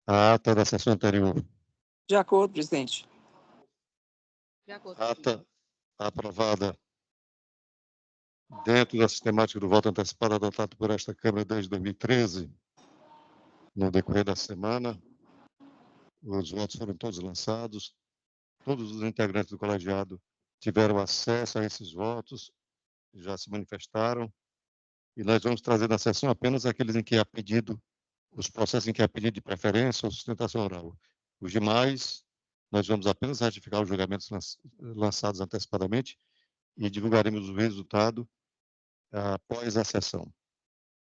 A ata da sessão anterior. De acordo, presidente. De acordo. Ata aprovada dentro da sistemática do voto antecipado adotado por esta Câmara desde 2013, no decorrer da semana. Os votos foram todos lançados, todos os integrantes do colegiado tiveram acesso a esses votos, já se manifestaram, e nós vamos trazer na sessão apenas aqueles em que há pedido, os processos em que há pedido de preferência ou sustentação oral. Os demais, nós vamos apenas ratificar os julgamentos lançados antecipadamente e divulgaremos o resultado após a sessão.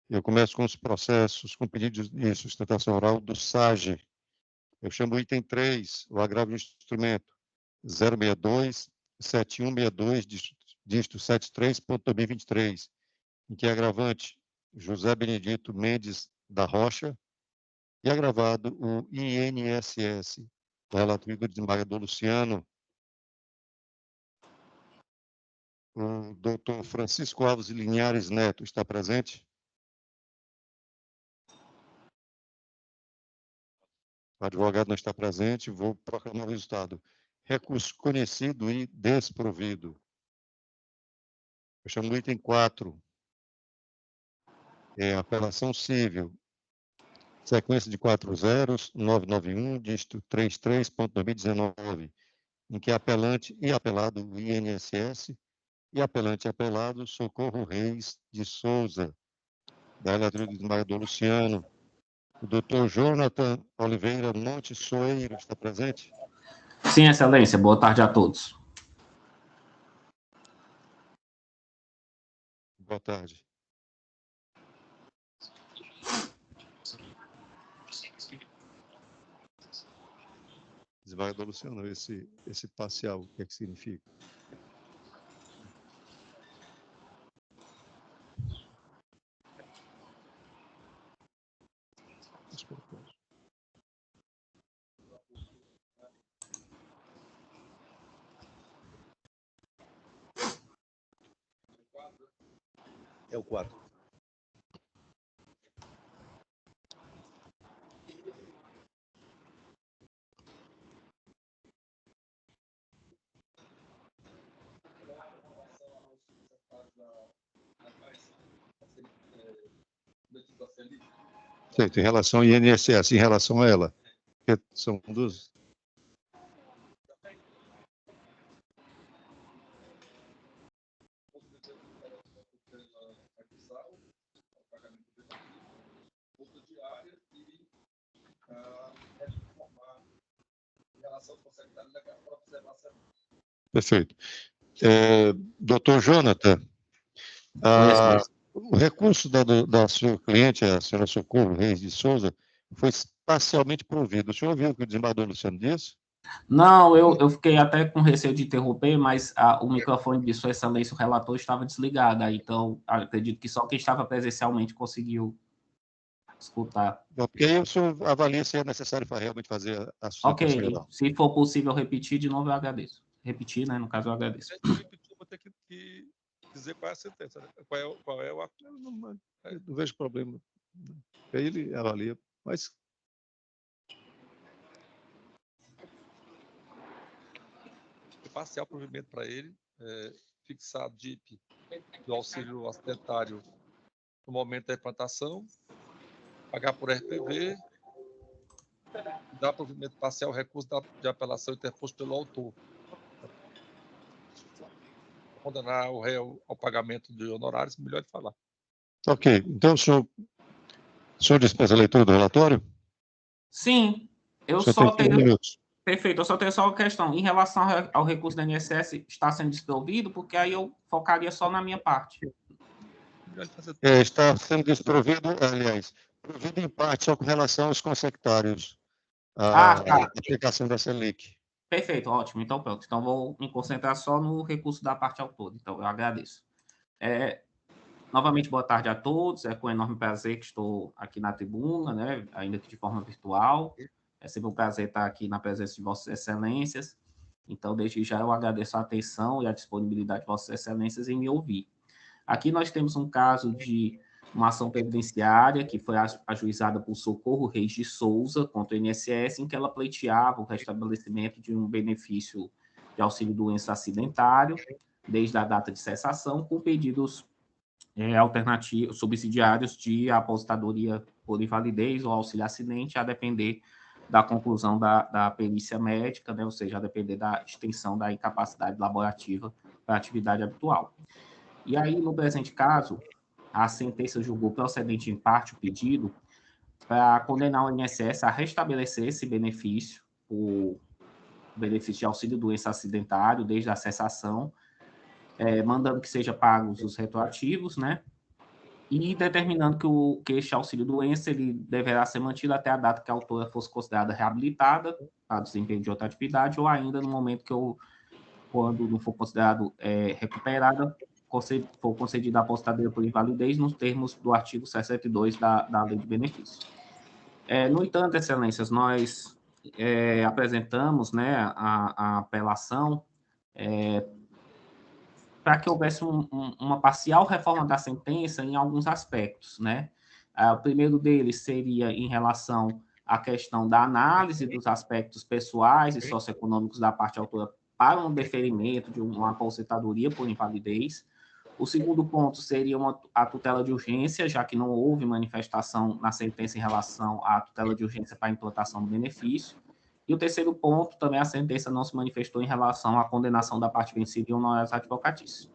Eu começo com os processos com pedido de sustentação oral do SAGE. Eu chamo o item 3, o agravo de instrumento 062-7162, dígito 73.2023, em que é agravante José Benedito Mendes da Rocha e agravado o INSS, relativo ao desembargador Luciano. O doutor Francisco Alves Linhares Neto está presente? O advogado não está presente, vou proclamar o resultado. Recurso conhecido e desprovido. Eu chamo o item 4. Apelação civil. Sequência de 4 zeros, 991, dígito 33.2019, em que apelante e apelado o INSS e apelante e apelado Socorro Reis de Souza, da relatoria do desembargador Luciano. O doutor Jonathan Oliveira Monte Soeiro está presente? Sim, excelência. Boa tarde a todos. Boa tarde. Desembargador Luciano, esse parcial, o que é que significa? É o 4. Certo, em relação ao INSS, em relação a ela, que são duas. Perfeito. Doutor Jonathan, o recurso da sua cliente, a senhora Socorro Reis de Souza, foi parcialmente provido. O senhor ouviu o que o desembargador Luciano disse? Não, eu fiquei até com receio de interromper, mas o microfone de sua excelência, o relator, estava desligado. Então, acredito que só quem estava presencialmente conseguiu escutar. Porque aí o senhor avalia se é necessário realmente fazer a sustentação Ok, oral. se for possível repetir de novo, eu agradeço. Repetir, né? No caso, eu agradeço. Se repetir, eu vou ter que dizer qual é a sentença, né? Qual é o ato. Não vejo problema. Aí ele avalia, mas... Parcial provimento para ele, fixar DIP do auxílio acidentário no momento da implantação, pagar por RPV, dar provimento parcial ao recurso de apelação interposto pelo autor. Condenar o réu ao pagamento de honorários, melhor de falar. Ok, então o senhor dispensa a leitura do relatório? Sim, eu só tenho... Perfeito, eu só tenho só uma questão. Em relação ao recurso da INSS, está sendo desprovido? Porque aí eu focaria só na minha parte. Está sendo desprovido, aliás, provido em parte só com relação aos consectários. A aplicação dessa LIC. Perfeito, ótimo. Então, pronto. Então, vou me concentrar só no recurso da parte autora. Então, eu agradeço. Novamente, boa tarde a todos. É com enorme prazer que estou aqui na tribuna, né? Ainda que de forma virtual. É sempre um prazer estar aqui na presença de Vossas Excelências. Então, desde já, eu agradeço a atenção e a disponibilidade de Vossas Excelências em me ouvir. Aqui nós temos um caso de uma ação previdenciária que foi ajuizada por Socorro Reis de Souza contra o INSS, em que ela pleiteava o restabelecimento de um benefício de auxílio-doença acidentário, desde a data de cessação, com pedidos alternativos, subsidiários de aposentadoria por invalidez ou auxílio-acidente, a depender da conclusão da perícia médica, né, ou seja, a depender da extensão da incapacidade laborativa para a atividade habitual. E aí, no presente caso, a sentença julgou procedente em parte o pedido para condenar o INSS a restabelecer esse benefício, o benefício de auxílio-doença acidentário, desde a cessação, mandando que sejam pagos os retroativos, né? E determinando que este auxílio-doença ele deverá ser mantido até a data que a autora fosse considerada reabilitada para desempenho de outra atividade, ou ainda no momento quando não for considerado recuperada, for concedida a aposentadoria por invalidez nos termos do artigo 62 da Lei de Benefícios. No entanto, excelências, nós apresentamos, né, a apelação para que houvesse uma parcial reforma da sentença em alguns aspectos, né? O primeiro deles seria em relação à questão da análise dos aspectos pessoais e socioeconômicos da parte autora para um deferimento de uma aposentadoria por invalidez. O segundo ponto seria a tutela de urgência, já que não houve manifestação na sentença em relação à tutela de urgência para a implantação do benefício. E o terceiro ponto, também a sentença não se manifestou em relação à condenação da parte vencida e honorários advocatícios.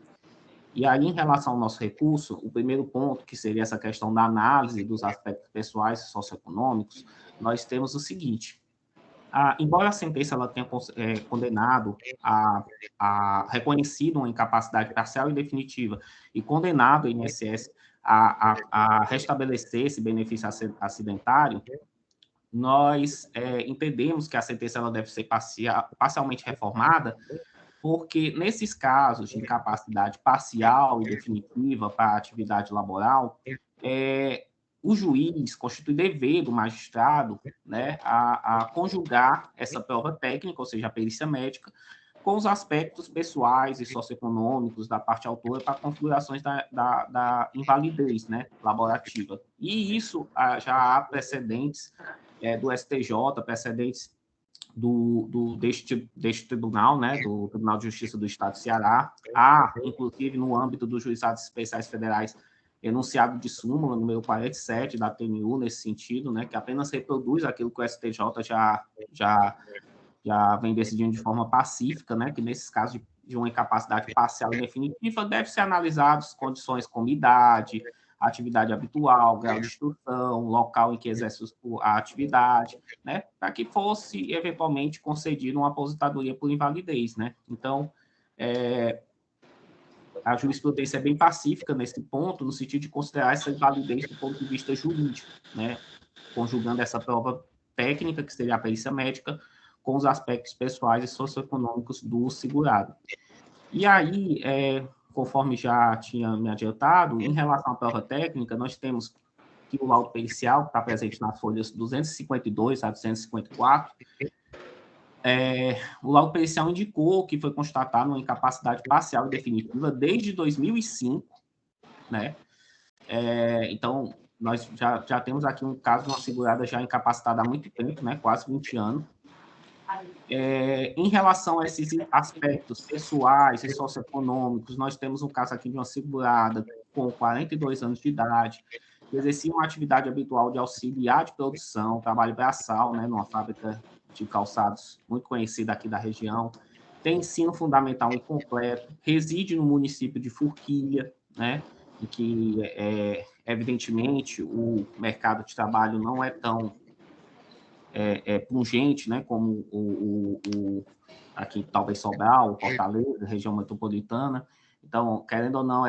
E aí, em relação ao nosso recurso, o primeiro ponto, que seria essa questão da análise dos aspectos pessoais e socioeconômicos, nós temos o seguinte: embora a sentença ela tenha condenado, reconhecido uma incapacidade parcial e definitiva e condenado o INSS a restabelecer esse benefício acidentário, nós entendemos que a sentença ela deve ser parcialmente reformada, porque nesses casos de incapacidade parcial e definitiva para a atividade laboral, o juiz constitui dever do magistrado, né, a conjugar essa prova técnica, ou seja, a perícia médica, com os aspectos pessoais e socioeconômicos da parte autora para configurações da invalidez, né, laborativa. E isso já há precedentes do STJ, precedentes deste tribunal, né, do Tribunal de Justiça do Estado do Ceará. Há, inclusive, no âmbito dos juizados especiais federais, enunciado de súmula número 47 da TNU nesse sentido, né, que apenas reproduz aquilo que o STJ já vem decidindo de forma pacífica, né, que nesses casos de uma incapacidade parcial e definitiva deve ser analisadas condições como idade, atividade habitual, grau de instrução, local em que exerce a atividade, né, para que fosse eventualmente concedida uma aposentadoria por invalidez, né. Então, a jurisprudência é bem pacífica nesse ponto, no sentido de considerar essa invalidez do ponto de vista jurídico, né, conjugando essa prova técnica, que seria a perícia médica, com os aspectos pessoais e socioeconômicos do segurado. E aí, conforme já tinha me adiantado, em relação à prova técnica, nós temos que o laudo pericial, que está presente nas folhas 252 a 254, o laudo pericial indicou que foi constatada uma incapacidade parcial e definitiva desde 2005, né? Então, nós já temos aqui um caso de uma segurada já incapacitada há muito tempo, né? Quase 20 anos. Em relação a esses aspectos pessoais e socioeconômicos, nós temos um caso aqui de uma segurada com 42 anos de idade, que exercia uma atividade habitual de auxiliar de produção, trabalho braçal, né, numa fábrica de calçados muito conhecida aqui da região, tem ensino fundamental incompleto, reside no município de Forquilha, né, em que, evidentemente, o mercado de trabalho não é tão pungente, né, como aqui talvez Sobral, Fortaleza, região metropolitana. Então, querendo ou não,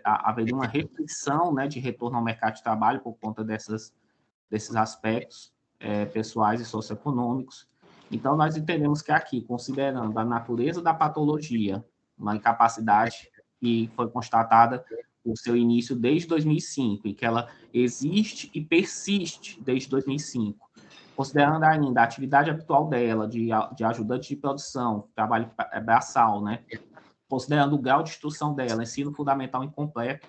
haveria uma restrição, né, de retorno ao mercado de trabalho por conta desses aspectos pessoais e socioeconômicos. Então, nós entendemos que aqui, considerando a natureza da patologia, uma incapacidade que foi constatada o seu início desde 2005, e que ela existe e persiste desde 2005, considerando ainda a atividade habitual dela de ajudante de produção, trabalho braçal, né? Considerando o grau de instrução dela, ensino fundamental incompleto,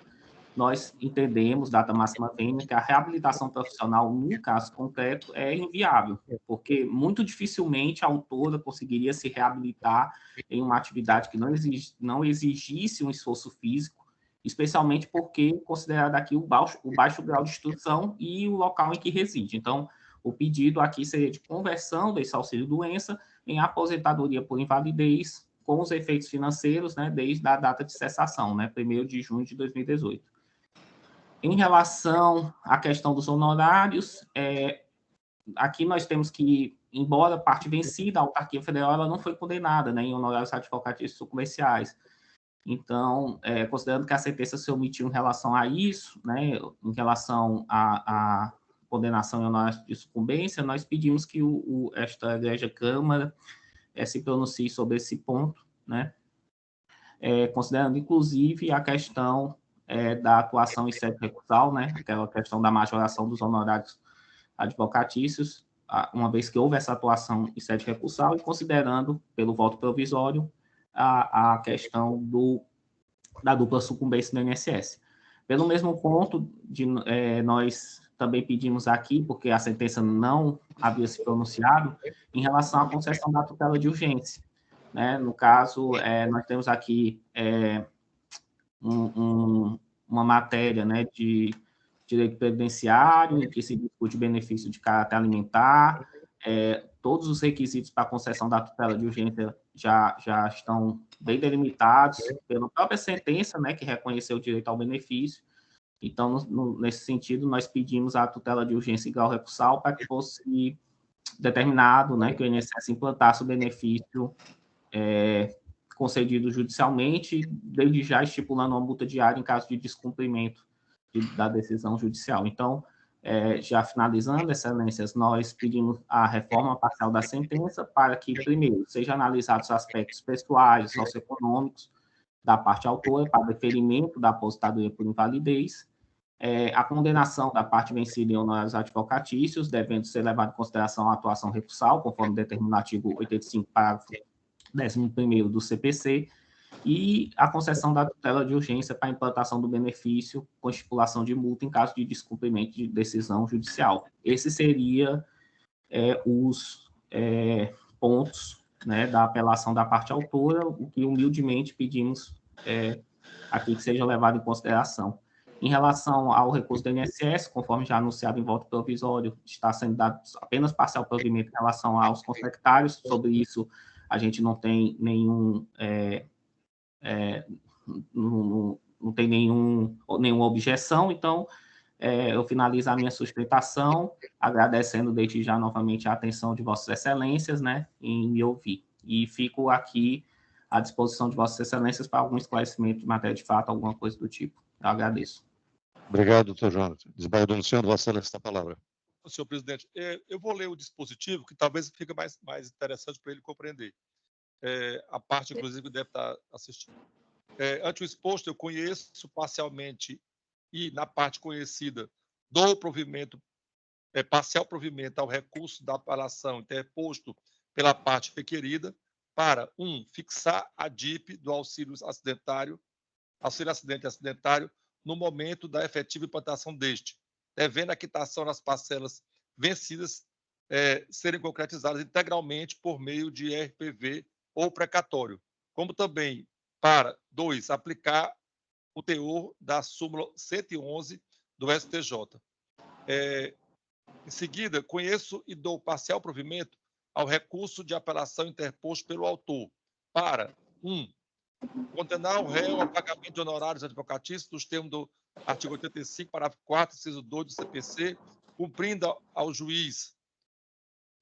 nós entendemos, data máxima vênia, que a reabilitação profissional, no caso concreto, é inviável, porque muito dificilmente a autora conseguiria se reabilitar em uma atividade que não exigisse um esforço físico, especialmente porque considerado aqui o baixo grau de instrução e o local em que reside. Então, o pedido aqui seria de conversão desse auxílio-doença em aposentadoria por invalidez, com os efeitos financeiros, né, desde a data de cessação, né, 1º de junho de 2018. Em relação à questão dos honorários, aqui nós temos que, embora parte vencida, a autarquia federal ela não foi condenada, né, em honorários advocatícios comerciais. Então, considerando que a sentença se omitiu em relação a isso, né, em relação à condenação em honorários de sucumbência, nós pedimos que esta Egrégia Câmara se pronuncie sobre esse ponto, né, considerando, inclusive, a questão da atuação em sede recursal, né, aquela questão da majoração dos honorários advocatícios, uma vez que houve essa atuação em sede recursal, e considerando, pelo voto provisório, a questão da dupla sucumbência no INSS. Pelo mesmo ponto, nós também pedimos aqui, porque a sentença não havia se pronunciado, em relação à concessão da tutela de urgência. Né? No caso, nós temos aqui uma matéria, né, de direito previdenciário, em que se discute benefício de caráter alimentar, todos os requisitos para a concessão da tutela de urgência já estão bem delimitados pela própria sentença, né, que reconheceu o direito ao benefício. Então, nesse sentido, nós pedimos a tutela de urgência em grau recursal para que fosse determinado, né, que o INSS implantasse o benefício concedido judicialmente, desde já estipulando uma multa diária em caso de descumprimento da decisão judicial. Então, já finalizando, excelências, nós pedimos a reforma parcial da sentença para que, primeiro, sejam analisados os aspectos pessoais, socioeconômicos da parte autora para deferimento da aposentadoria por invalidez, a condenação da parte vencida em honorários advocatícios, devendo ser levado em consideração a atuação recursal, conforme determina o artigo 85, parágrafo 11º do CPC, e a concessão da tutela de urgência para a implantação do benefício com estipulação de multa em caso de descumprimento de decisão judicial. Esse seria os pontos, né, da apelação da parte autora, o que humildemente pedimos aqui que seja levado em consideração. Em relação ao recurso do INSS, conforme já anunciado em voto provisório, está sendo dado apenas parcial provimento em relação aos consectários. Sobre isso, a gente não tem nenhum não tem nenhuma objeção, então eu finalizo a minha sustentação, agradecendo desde já novamente a atenção de Vossas Excelências, né, em me ouvir. E fico aqui à disposição de Vossas Excelências para algum esclarecimento de matéria de fato, alguma coisa do tipo. Eu agradeço. Obrigado, doutor Jonathan. Desembargador Luciano, Vossa Excelência, a palavra. Senhor presidente, eu vou ler o dispositivo, que talvez fique mais interessante para ele compreender. A parte, inclusive, deve estar assistindo. Ante o exposto, eu conheço parcialmente e, na parte conhecida, dou provimento, parcial provimento ao recurso da apelação interposto pela parte requerida para, 1, fixar a DIP do auxílio acidente e acidentário no momento da efetiva implantação deste, devendo a quitação nas parcelas vencidas serem concretizadas integralmente por meio de RPV ou precatório, como também para, 2, aplicar o teor da súmula 111 do STJ. Em seguida, conheço e dou parcial provimento ao recurso de apelação interposto pelo autor para, 1, condenar o réu ao pagamento de honorários advocatícios nos termos do artigo 85, parágrafo 4º, inciso 2 do CPC, cumprindo ao juiz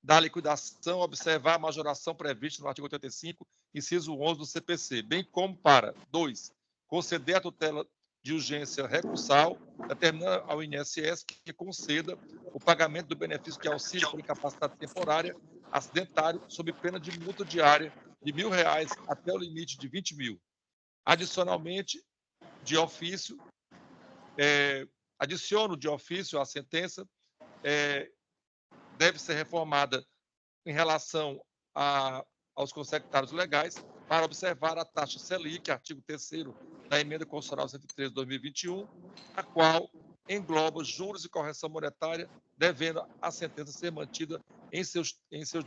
da liquidação observar a majoração prevista no artigo 85, inciso 11 do CPC, bem como para, 2, conceder a tutela de urgência recursal, determinando ao INSS que conceda o pagamento do benefício de auxílio por incapacidade temporária acidentário sob pena de multa diária de R$ 1.000 até o limite de 20 mil. Adicionalmente, de ofício, adiciono de ofício à sentença, deve ser reformada em relação aos consectários legais, para observar a taxa Selic, artigo 3º da Emenda Constitucional 103 de 2021, a qual engloba juros e correção monetária, devendo a sentença ser mantida em seus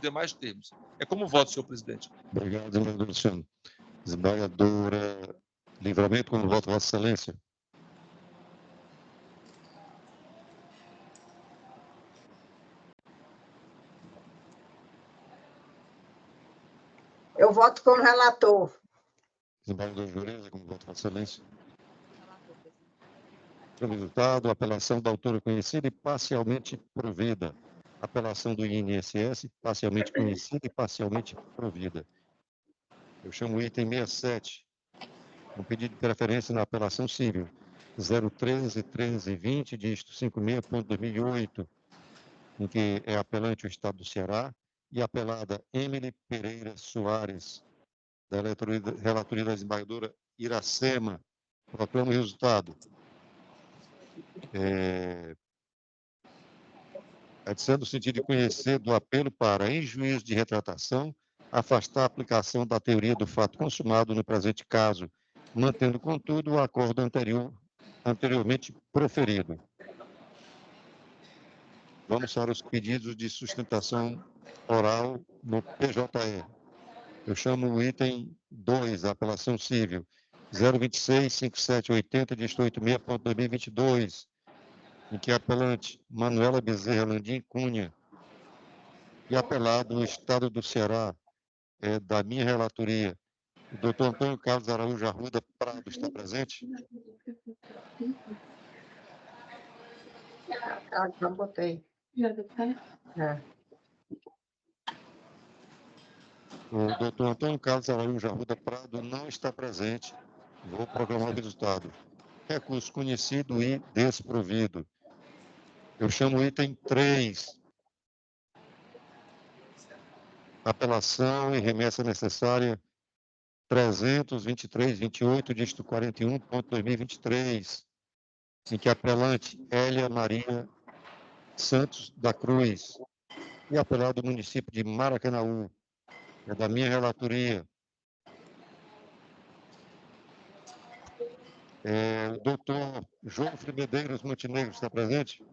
demais termos. É como voto, senhor presidente. Obrigado, desembargador Luciano. Desembargadora Livramento, como voto, Vossa Excelência. Eu voto como relator. Desembargador Jureza, como voto, Vossa Excelência. Relator, presidente. Pelo resultado, apelação da autora conhecida e parcialmente provida. Apelação do INSS, parcialmente conhecida e parcialmente provida. Eu chamo o item 67, um pedido de preferência na apelação civil 013-1320, dígito 56.2008, em que é apelante o Estado do Ceará, e apelada Emily Pereira Soares, da relatoria da desembargadora Iracema. Proclamo o resultado. Adição no sentido de conhecer do apelo para, em juízo de retratação, afastar a aplicação da teoria do fato consumado no presente caso, mantendo, contudo, o acordo anteriormente proferido. Vamos para os pedidos de sustentação oral no PJE. Eu chamo o item 2, a apelação civil, 026-5780, dígito 86.2022, em que a apelante Manuela Bezerra Landim Cunha e apelado o Estado do Ceará, da minha relatoria, o doutor Antônio Carlos Araújo Arruda Prado está presente? Já botei. É. O doutor Antônio Carlos Araújo Arruda Prado não está presente. Vou proclamar o resultado. Recurso conhecido e desprovido. Eu chamo o item 3. Apelação e remessa necessária 323-28, dígito 41.2023, em que a apelante Hélia Maria Santos da Cruz e apelado do município de Maracanaú, é da minha relatoria. O doutor Jofre Medeiros Montenegro está presente?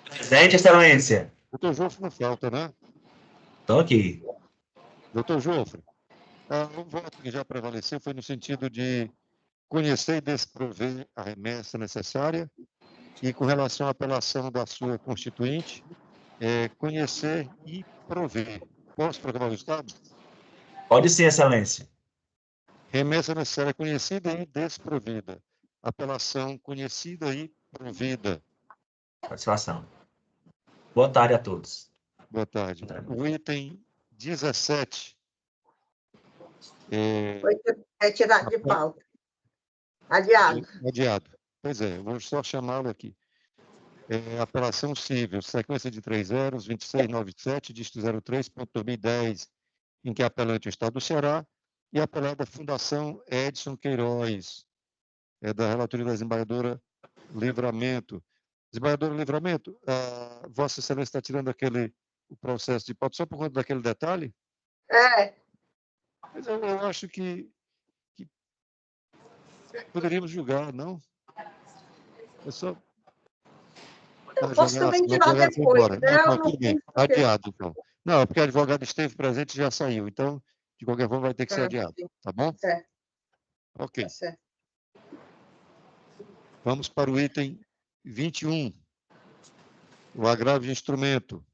Presente, excelência. Doutor Jofre não falta, né? Estou aqui. Doutor Jofre, o voto que já prevaleceu foi no sentido de conhecer e desprover a remessa necessária e, com relação à apelação da sua constituinte, conhecer e prover. Posso proclamar o resultado? Pode sim, excelência. Remessa necessária conhecida e desprovida. Apelação conhecida e provida. Satisfação. Boa tarde a todos. Boa tarde. O item 17. Foi retirado de pauta. Adiado. Adiado. Pois é, vou só chamá-lo aqui. Apelação civil, sequência de 3 zeros, 2697, dígito 03.2010, em que apelante o Estado do Ceará e apelada Fundação Edson Queiroz, da relatoria da desembargadora Livramento. Desembargadora Livramento, Vossa Excelência está tirando o processo de pauta só por conta daquele detalhe? Mas eu acho que poderíamos julgar, não? É só... Eu posso também tirar depois, né? Não, tudo bem. Adiado, então. Não, é porque o advogado esteve presente e já saiu. Então, de qualquer forma, vai ter que ser adiado. Tá bom? Certo. Ok. Tá certo. Vamos para o item 21. O agravo de instrumento.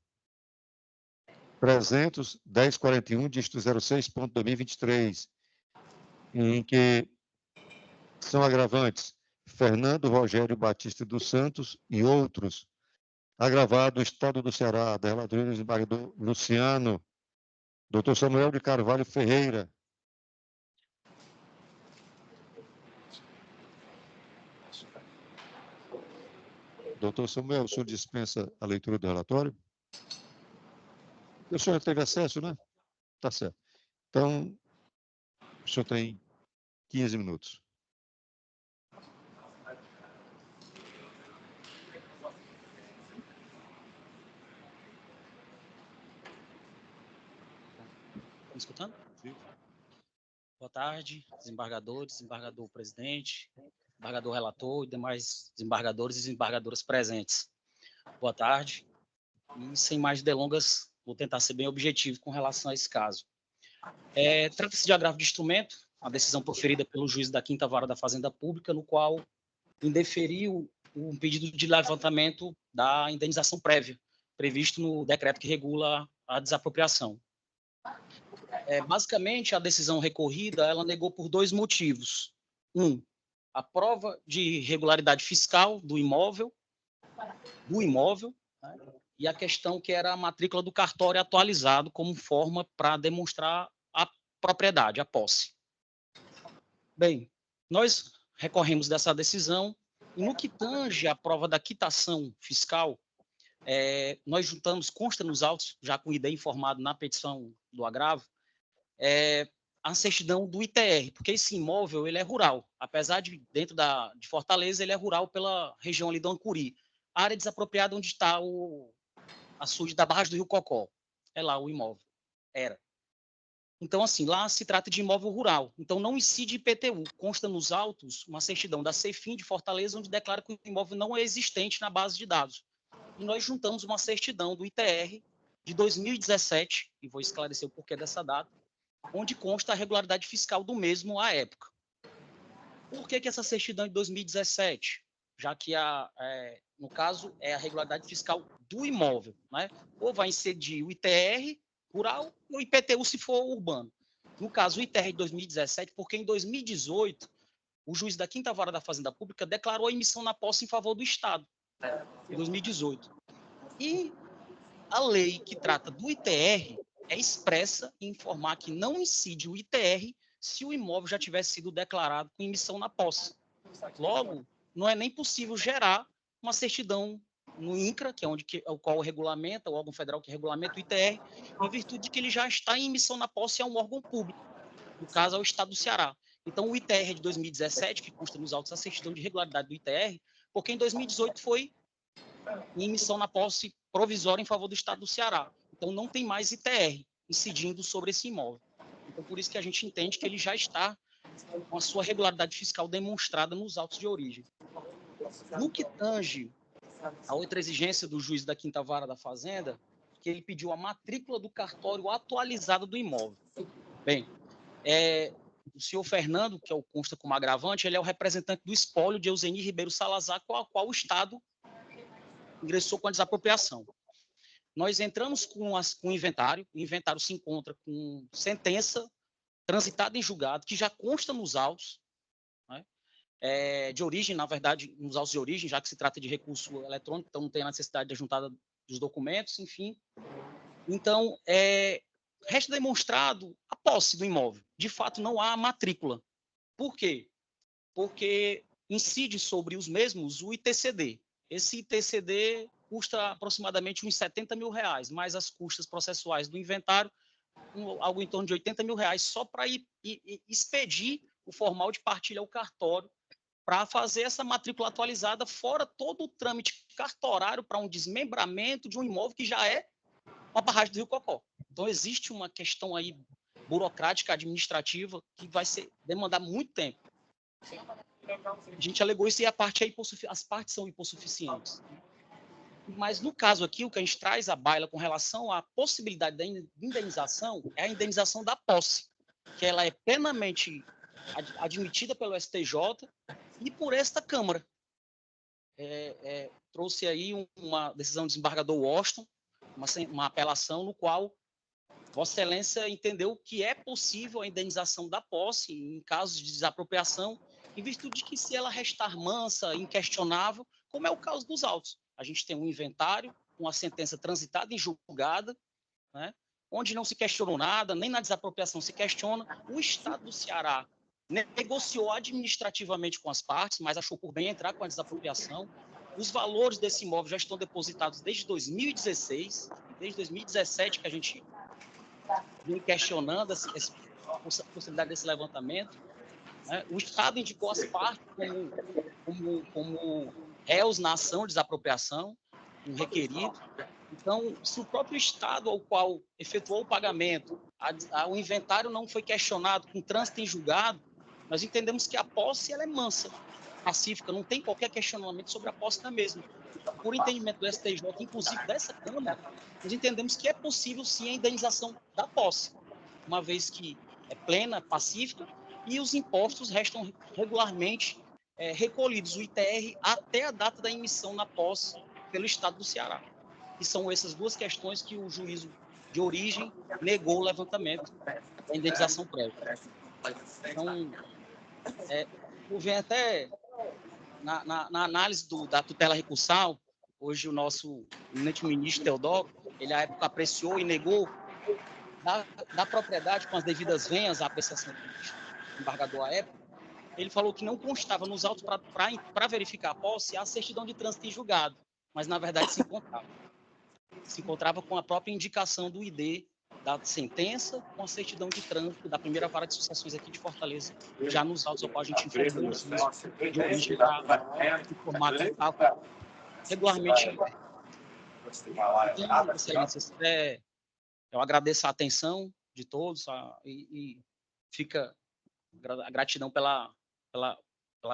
300-1041, dígito 06.2023, em que são agravantes Fernando Rogério Batista dos Santos e outros, agravado Estado do Ceará, da relatoria do desembargador Luciano, Dr. Samuel de Carvalho Ferreira. Doutor Samuel, o senhor dispensa a leitura do relatório? O senhor teve acesso, né? Tá certo. Então, o senhor tem 15 minutos. Tá me escutando? Sim. Boa tarde, desembargadores, desembargador presidente, desembargador relator e demais desembargadores e desembargadoras presentes. Boa tarde. E sem mais delongas, vou tentar ser bem objetivo com relação a esse caso. Trata-se de agravo de instrumento, a decisão proferida pelo juiz da 5ª Vara da Fazenda Pública, no qual indeferiu um pedido de levantamento da indenização prévia, previsto no decreto que regula a desapropriação. Basicamente, a decisão recorrida, ela negou por 2 motivos. A prova de irregularidade fiscal do imóvel, né? E a questão que era a matrícula do cartório atualizado como forma para demonstrar a propriedade, a posse. Bem, nós recorremos dessa decisão e no que tange a prova da quitação fiscal, nós juntamos, consta nos autos, já com o ID informado na petição do agravo, a certidão do ITR, porque esse imóvel ele é rural, apesar de dentro de Fortaleza, ele é rural pela região ali do Ancuri, a área desapropriada onde está o açude da barragem do Rio Cocó, é lá o imóvel, era. Então, assim, lá se trata de imóvel rural, então não incide IPTU, consta nos autos uma certidão da Cefim de Fortaleza, onde declara que o imóvel não é existente na base de dados. E nós juntamos uma certidão do ITR de 2017, e vou esclarecer o porquê dessa data, onde consta a regularidade fiscal do mesmo à época. Por que essa certidão é de 2017? Já que, no caso, é a regularidade fiscal do imóvel, né? Ou vai incidir o ITR rural ou o IPTU se for urbano. No caso, o ITR de 2017, porque em 2018, o juiz da 5ª Vara da Fazenda Pública declarou a emissão na posse em favor do Estado, em 2018. E a lei que trata do ITR é expressa em informar que não incide o ITR se o imóvel já tivesse sido declarado com emissão na posse. Logo, não é nem possível gerar uma certidão no INCRA, que é o qual regulamenta, o órgão federal que regulamenta o ITR, em virtude de que ele já está em emissão na posse, é um órgão público, no caso é o Estado do Ceará. Então, o ITR de 2017, que consta nos autos a certidão de regularidade do ITR, porque em 2018 foi em emissão na posse provisória em favor do Estado do Ceará. Então, não tem mais ITR incidindo sobre esse imóvel. Então, por isso que a gente entende que ele já está com a sua regularidade fiscal demonstrada nos autos de origem. No que tange a outra exigência do juiz da 5ª Vara da Fazenda, que ele pediu a matrícula do cartório atualizada do imóvel. Bem, o senhor Fernando, que consta como agravante, ele é o representante do espólio de Euseni Ribeiro Salazar, com a qual o Estado ingressou com a desapropriação. Nós entramos com o inventário, o inventário se encontra com sentença transitada em julgado, que já consta nos autos, né? De origem, na verdade, nos autos de origem, já que se trata de recurso eletrônico, então não tem a necessidade de juntada dos documentos, enfim. Então, resta demonstrado a posse do imóvel. De fato, não há matrícula. Por quê? Porque incide sobre os mesmos o ITCD. Esse ITCD custa aproximadamente uns R$70 mil, mais as custas processuais do inventário, algo em torno de R$80 mil, só para expedir o formal de partilha ao cartório, para fazer essa matrícula atualizada, fora todo o trâmite cartorário para um desmembramento de um imóvel que já é uma barragem do Rio Cocó. Então, existe uma questão aí burocrática, administrativa, que vai demandar muito tempo. A gente alegou isso e as partes são hipossuficientes. Mas, no caso aqui, o que a gente traz à baila com relação à possibilidade da indenização é a indenização da posse, que ela é plenamente admitida pelo STJ e por esta Câmara. Trouxe aí uma decisão do desembargador Washington, uma apelação no qual Vossa Excelência entendeu que é possível a indenização da posse em casos de desapropriação, em virtude de que, se ela restar mansa, inquestionável, como é o caso dos autos. A gente tem um inventário, uma sentença transitada em julgada, né, onde não se questionou nada, nem na desapropriação se questiona. O Estado do Ceará negociou administrativamente com as partes, mas achou por bem entrar com a desapropriação. Os valores desse imóvel já estão depositados desde 2016, desde 2017 que a gente vem questionando a possibilidade desse levantamento. O Estado indicou as partes como réus na ação de desapropriação, um requerido, Então, se o próprio Estado ao qual efetuou o pagamento, o inventário não foi questionado com trânsito em julgado, nós entendemos que a posse ela é mansa, pacífica, não tem qualquer questionamento sobre a posse da mesma. Por entendimento do STJ, inclusive dessa Câmara, nós entendemos que é possível sim a indenização da posse, uma vez que é plena, pacífica, e os impostos restam regularmente recolhidos, o ITR, até a data da emissão na posse pelo Estado do Ceará. E são essas duas questões que o juízo de origem negou o levantamento da indenização prévia. Então, eu venho até na análise da tutela recursal, hoje o nosso eminente ministro Teodoro, ele à época apreciou e negou da propriedade com as devidas venhas à apreciação do embargador à época. Ele falou que não constava nos autos para verificar a posse a certidão de trânsito em julgado, mas na verdade se encontrava com a própria indicação do ID da sentença com a certidão de trânsito da primeira vara de sucessões aqui de Fortaleza, já nos autos ao qual a gente informou de origem para informar que estava regularmente. Então, excelências, eu agradeço a atenção de todos e fica a gratidão pela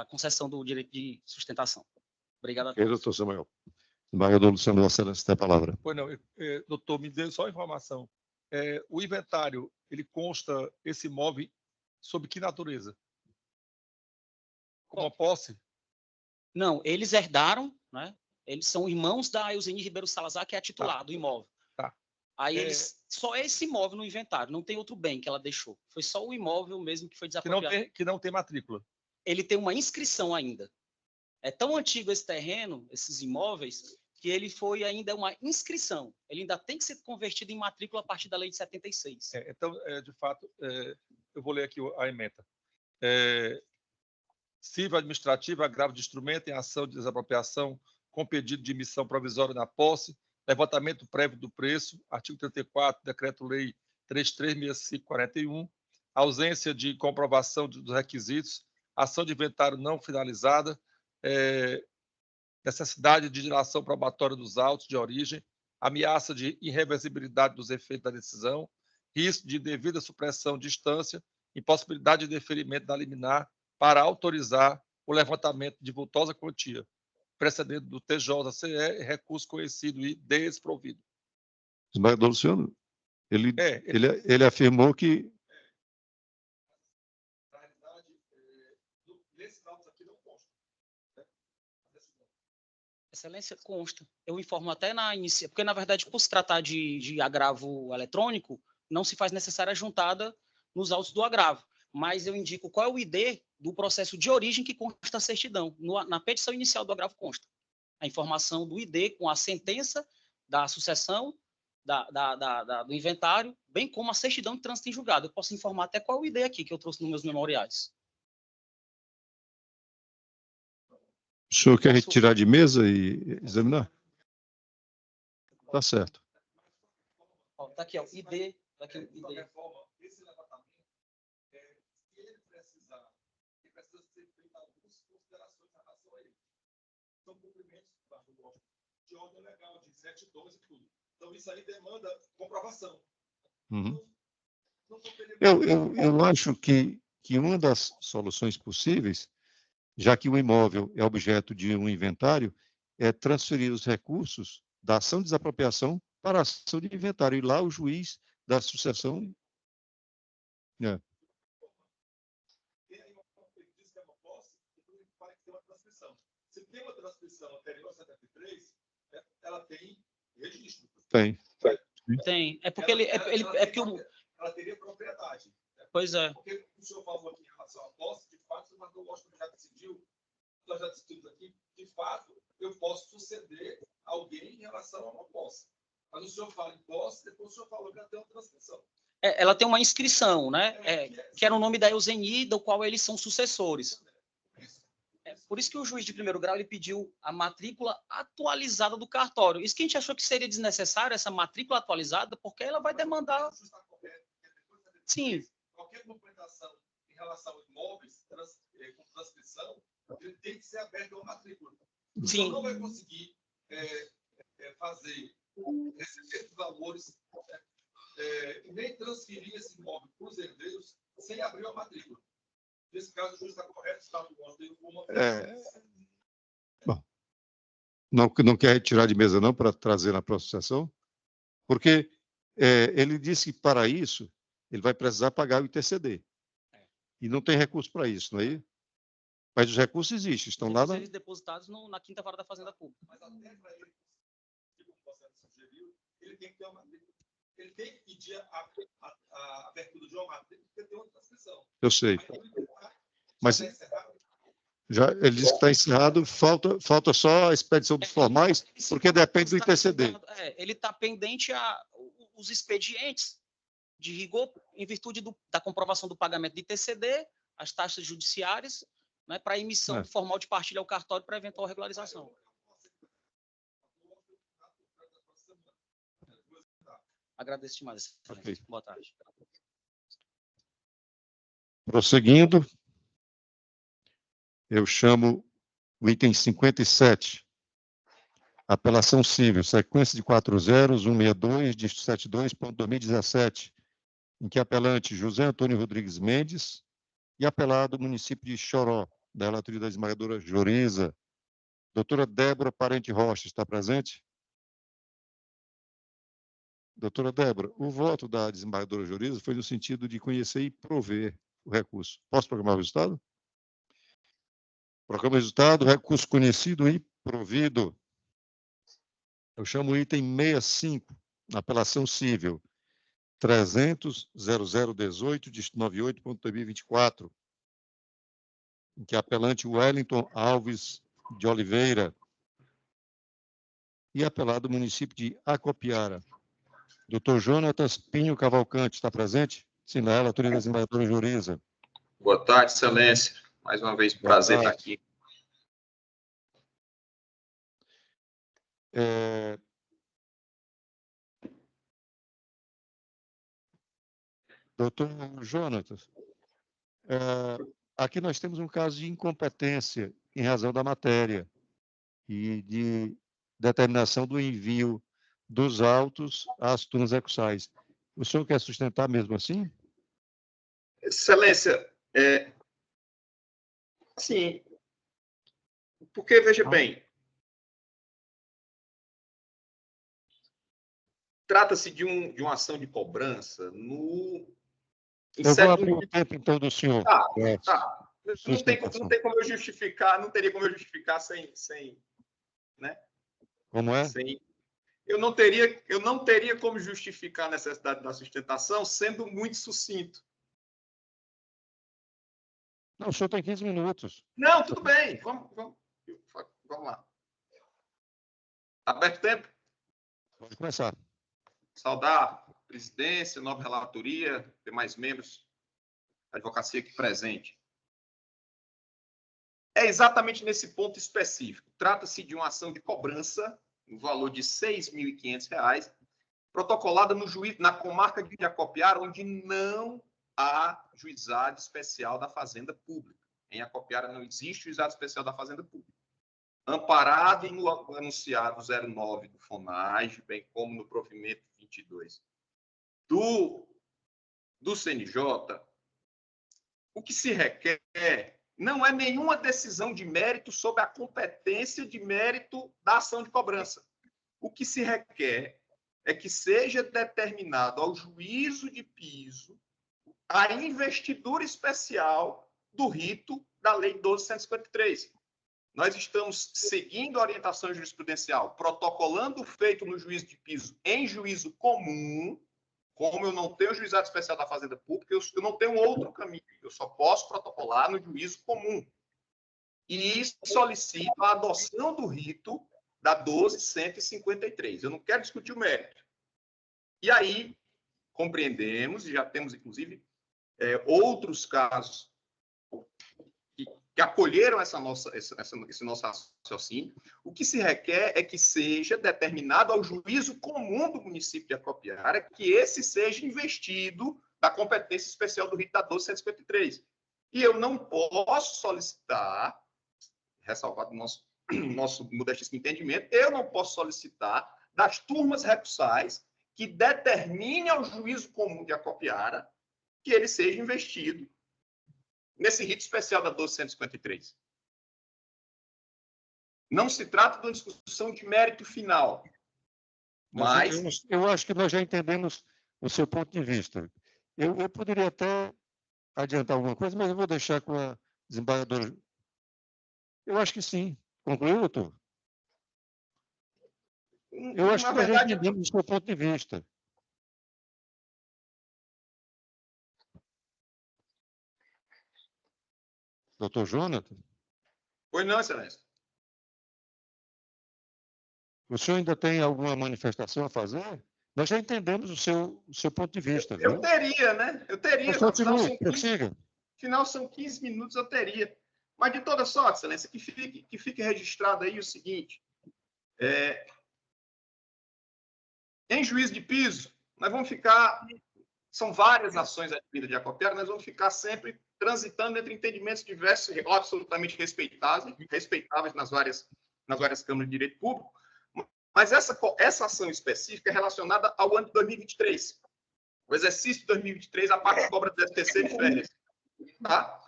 concessão do direito de sustentação. Obrigado a todos. Doutor Samuel. Embargador Luciano, Vossa Excelência tem a palavra. Pois não, doutor, me dê só informação. O inventário, ele consta esse imóvel sob que natureza? Como posse? Não, eles herdaram, né? Eles são irmãos da Euseni Ribeiro Salazar, que é a titular do imóvel. Tá. Aí só esse imóvel no inventário, não tem outro bem que ela deixou. Foi só o imóvel mesmo que foi desapropriado. Que não tem matrícula. Ele tem uma inscrição ainda. É tão antigo esse terreno, esses imóveis, que ele foi ainda uma inscrição. Ele ainda tem que ser convertido em matrícula a partir da lei de 76. Então, de fato, eu vou ler aqui a ementa. Civil administrativa, agravo de instrumento em ação de desapropriação com pedido de emissão provisória na posse, levantamento prévio do preço, artigo 34, Decreto-Lei 336541, ausência de comprovação dos requisitos, ação de inventário não finalizada, necessidade de dilação probatória dos autos de origem, ameaça de irreversibilidade dos efeitos da decisão, risco de devida supressão de instância, impossibilidade de deferimento da liminar para autorizar o levantamento de vultosa quantia, precedente do TJCE, recurso conhecido e desprovido. Embargador Luciano, ele afirmou que... Na realidade, nesse autos aqui não consta. Excelência, consta. Eu informo até na iniciativa, porque, na verdade, por se tratar de agravo eletrônico, não se faz necessária a juntada nos autos do agravo. Mas eu indico qual é o ID do processo de origem que consta a certidão. Na petição inicial do agravo consta a informação do ID com a sentença da sucessão do inventário, bem como a certidão de trânsito em julgado. Eu posso informar até qual é o ID aqui que eu trouxe nos meus memoriais. O senhor quer retirar de mesa e examinar? Tá certo. Está aqui, ó, ID. Tá aqui, De qualquer ID. forma, esse levantamento, ele precisa ser feito algumas considerações em relação a ele. São cumprimentos de ordem legal, de 7.12 e tudo. Então, isso aí demanda comprovação. Uhum. Eu acho que uma das soluções possíveis, já que o imóvel é objeto de um inventário, é transferir os recursos da ação de desapropriação para a ação de inventário. E lá o juiz da sucessão... Tem aí uma coisa que diz que é uma posse, então ele vai ter uma transcrição. Se tem uma transcrição anterior a 73, ela tem registro. Tem. Tem. É porque ela teria propriedade. Né? Pois é. Porque o senhor falou aqui em relação à posse, de fato, mas eu gosto que já decidiu, nós já decidimos aqui, de fato, eu posso suceder alguém em relação a uma posse. Mas o senhor fala em posse, depois o senhor falou que ela tem uma transcrição. Ela tem uma inscrição, né? Que era o nome da Euseni, do qual eles são sucessores. Por isso que o juiz de primeiro grau ele pediu a matrícula atualizada do cartório. Isso que a gente achou que seria desnecessário, essa matrícula atualizada, porque ela vai demandar... Sim. Qualquer documentação em relação a imóveis com transcrição, ele tem que ser aberto a uma matrícula. Sim. Você não vai conseguir fazer receber os valores e nem transferir esse imóvel para os herdeiros sem abrir a matrícula. Nesse caso, o juiz está correto, está no uma... Bom, não quer retirar de mesa, não, para trazer na próxima sessão? Porque ele disse que, para isso, ele vai precisar pagar o ITCD. E não tem recurso para isso, não é? Mas os recursos existem, estão lá na... Eles depositados na quinta vara da Fazenda Pública. Mas até para ele, como você sugeriu, ele tem que ter uma matrícula. Ele tem que pedir a abertura de uma matrícula, porque tem uma transcrição. Eu sei. Mas ele disse que está encerrado, falta só a expedição dos formais, porque depende do ITCD. Ele está pendente os expedientes de rigor em virtude da comprovação do pagamento de ITCD, as taxas judiciárias, né, para emissão formal de partilha ao cartório para eventual regularização. Agradeço demais. Okay. Boa tarde. Prosseguindo, eu chamo o item 57, apelação civil, sequência de 40162, dígito 72.2017, em que apelante José Antônio Rodrigues Mendes e apelado município de Choró, da relatoria da desembargadora Joriza. Doutora Débora Parente Rocha, está presente? Doutora Débora, o voto da desembargadora Joriza foi no sentido de conhecer e prover o recurso. Posso programar o resultado? Programa o resultado, recurso conhecido e provido. Eu chamo o item 65, apelação civil, 300.0018, dígito 98.2024, em que apelante Wellington Alves de Oliveira e apelado município de Acopiara. Doutor Jonatas Pinho Cavalcante, está presente? Sim, na relatoria da desembargadora Joriza. Boa tarde, excelência. Mais uma vez, prazer estar aqui. Doutor Jonatas, aqui nós temos um caso de incompetência em razão da matéria e de determinação do envio dos autos às turmas recursais. O senhor quer sustentar mesmo assim? Excelência, sim, porque, veja bem, trata-se de uma ação de cobrança no... Eu vou abrir o tempo, então, do senhor. Tá. Não tem como eu justificar, não teria como eu justificar sem né? Como é? Eu não teria como justificar a necessidade da sustentação sendo muito sucinto. Não, o senhor tem 15 minutos. Não, tudo bem. Vamos lá. Aberto o tempo? Pode começar. Saudar a presidência, nova relatoria, demais membros da advocacia aqui presente. É exatamente nesse ponto específico. Trata-se de uma ação de cobrança no valor de R$ 6.500, protocolada na comarca de Acopiara, onde não há juizado especial da Fazenda Pública. Em Acopiara não existe juizado especial da Fazenda Pública. Amparado no anunciado 09 do FONAGE, bem como no provimento 22 do CNJ, o que se requer não é nenhuma decisão de mérito sobre a competência de mérito da ação de cobrança. O que se requer é que seja determinado ao juízo de piso a investidura especial do rito da Lei 12.153. Nós estamos seguindo a orientação jurisprudencial, protocolando o feito no juízo de piso em juízo comum. Como eu não tenho juizado especial da Fazenda Pública, eu não tenho outro caminho. Eu só posso protocolar no juízo comum. E solicito a adoção do rito da 12.153. Eu não quero discutir o mérito. E aí, compreendemos, e já temos, inclusive, outros casos que acolheram esse nosso raciocínio. O que se requer é que seja determinado ao juízo comum do município de Acopiara que esse seja investido da competência especial do rito da 12.153. E eu não posso solicitar, ressalvado o nosso modestíssimo entendimento, eu não posso solicitar das turmas recursais que determine ao juízo comum de Acopiara que ele seja investido nesse rito especial da 1253. Não se trata de uma discussão de mérito final, mas... Eu acho que nós já entendemos o seu ponto de vista. Eu poderia até adiantar alguma coisa, mas eu vou deixar com a desembargadora. Eu acho que sim. Concluiu, doutor? Eu acho que nós já entendemos o seu ponto de vista. Doutor Jonathan? Pois não, excelência. O senhor ainda tem alguma manifestação a fazer? Nós já entendemos o seu ponto de vista. Eu teria, né? Eu teria. Afinal, são 15 minutos, eu teria. Mas, de toda sorte, excelência, que fique registrado aí o seguinte. Em juízo de piso, nós vamos ficar... São várias ações adquiridas de Acopiara, nós vamos ficar sempre transitando entre entendimentos diversos, absolutamente respeitáveis nas várias câmaras de direito público, mas essa ação específica é relacionada ao ano de 2023. O exercício de 2023, a parte de cobra do FTC de férias. Tá?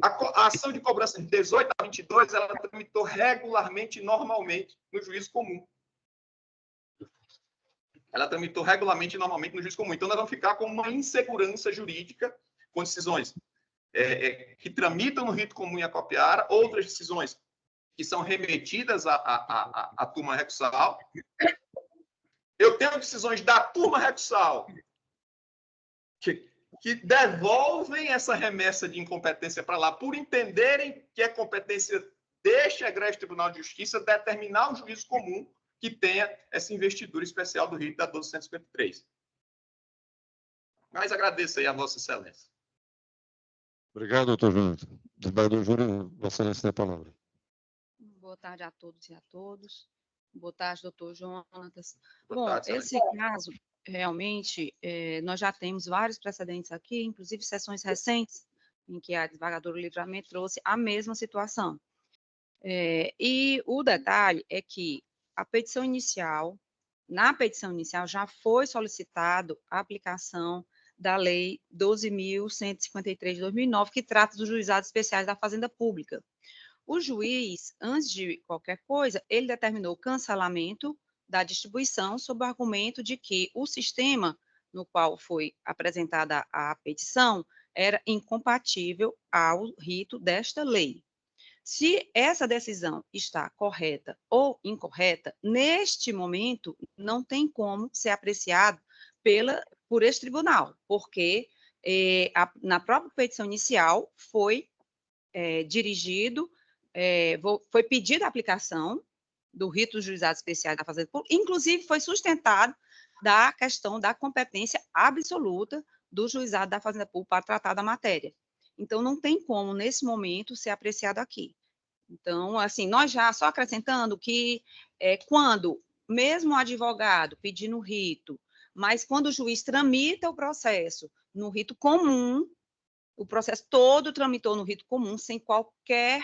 A ação de cobrança de 18 a 22, ela tramitou regularmente e normalmente no juízo comum. Ela tramitou regularmente e normalmente no juízo comum. Então, nós vamos ficar com uma insegurança jurídica, com decisões que tramitam no rito comum em Acopiara, outras decisões que são remetidas à turma recursal. Eu tenho decisões da turma recursal que devolvem essa remessa de incompetência para lá, por entenderem que é competência deste egrégio Tribunal de Justiça determinar o juízo comum que tenha essa investidura especial do rito da 1253. Mas agradeço aí a Vossa Excelência. Obrigado, doutor Jonathan. Desembargador Júnior, Vossa Excelência tem a palavra. Boa tarde a todos e a todos. Boa tarde, doutor Jonatas. Boa tarde, esse caso, realmente, nós já temos vários precedentes aqui, inclusive sessões recentes, em que a desembargadora Livramento trouxe a mesma situação. E o detalhe é que na petição inicial já foi solicitado a aplicação da Lei 12.153 de 2009, que trata dos juizados especiais da Fazenda Pública. O juiz, antes de qualquer coisa, ele determinou o cancelamento da distribuição sob o argumento de que o sistema no qual foi apresentada a petição era incompatível ao rito desta lei. Se essa decisão está correta ou incorreta, neste momento não tem como ser apreciado por este tribunal, porque na própria petição inicial foi foi pedida a aplicação do rito dos juizados especiais da Fazenda Pública, inclusive foi sustentado da questão da competência absoluta do juizado da Fazenda Pública para tratar da matéria. Então, não tem como, nesse momento, ser apreciado aqui. Então, assim, nós já, só acrescentando que quando, mesmo o advogado pedindo rito, mas quando o juiz tramita o processo no rito comum, o processo todo tramitou no rito comum, sem qualquer,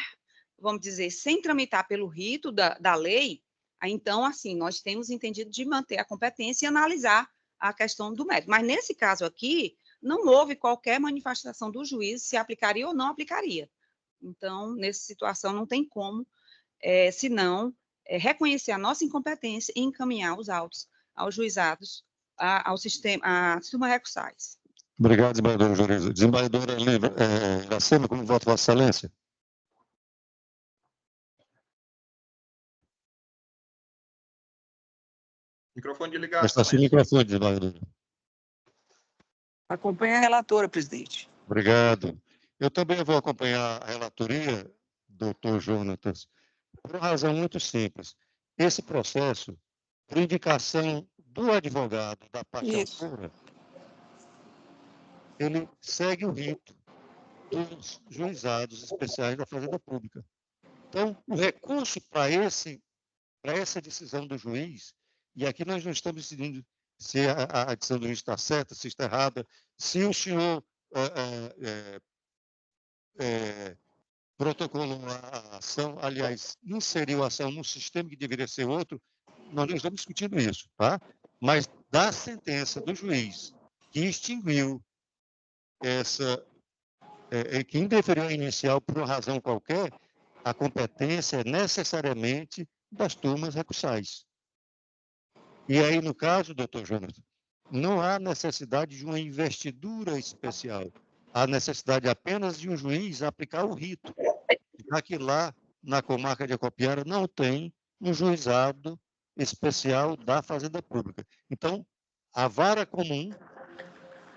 vamos dizer, sem tramitar pelo rito da lei, aí, então, assim, nós temos entendido de manter a competência e analisar a questão do mérito. Mas, nesse caso aqui, não houve qualquer manifestação do juiz se aplicaria ou não aplicaria. Então, nessa situação, não tem como, senão, reconhecer a nossa incompetência e encaminhar os autos aos juizados, ao sistema recursais. Obrigado, desembargadora Jureza. Desembargadora Iracema, como vota Vossa Excelência? Microfone desligado. Está sem microfone, desembargadora. Acompanhe a relatora, presidente. Obrigado. Eu também vou acompanhar a relatoria, doutor Jonatas, por uma razão muito simples. Esse processo, por indicação do advogado da parte autora, ele segue o rito dos juizados especiais da Fazenda Pública. Então, o recurso para essa decisão do juiz, e aqui nós não estamos decidindo se a decisão do juiz está certa, se está errada, se o senhor protocolou a ação, aliás, inseriu a ação num sistema que deveria ser outro, nós não estamos discutindo isso, tá? Mas da sentença do juiz que extinguiu que indeferiu a inicial por uma razão qualquer, a competência é necessariamente das turmas recursais. E aí, no caso, doutor Jonathan, não há necessidade de uma investidura especial. Há necessidade apenas de um juiz aplicar o rito. Já que lá, na comarca de Acopiara, não tem um juizado especial da Fazenda Pública. Então, a vara comum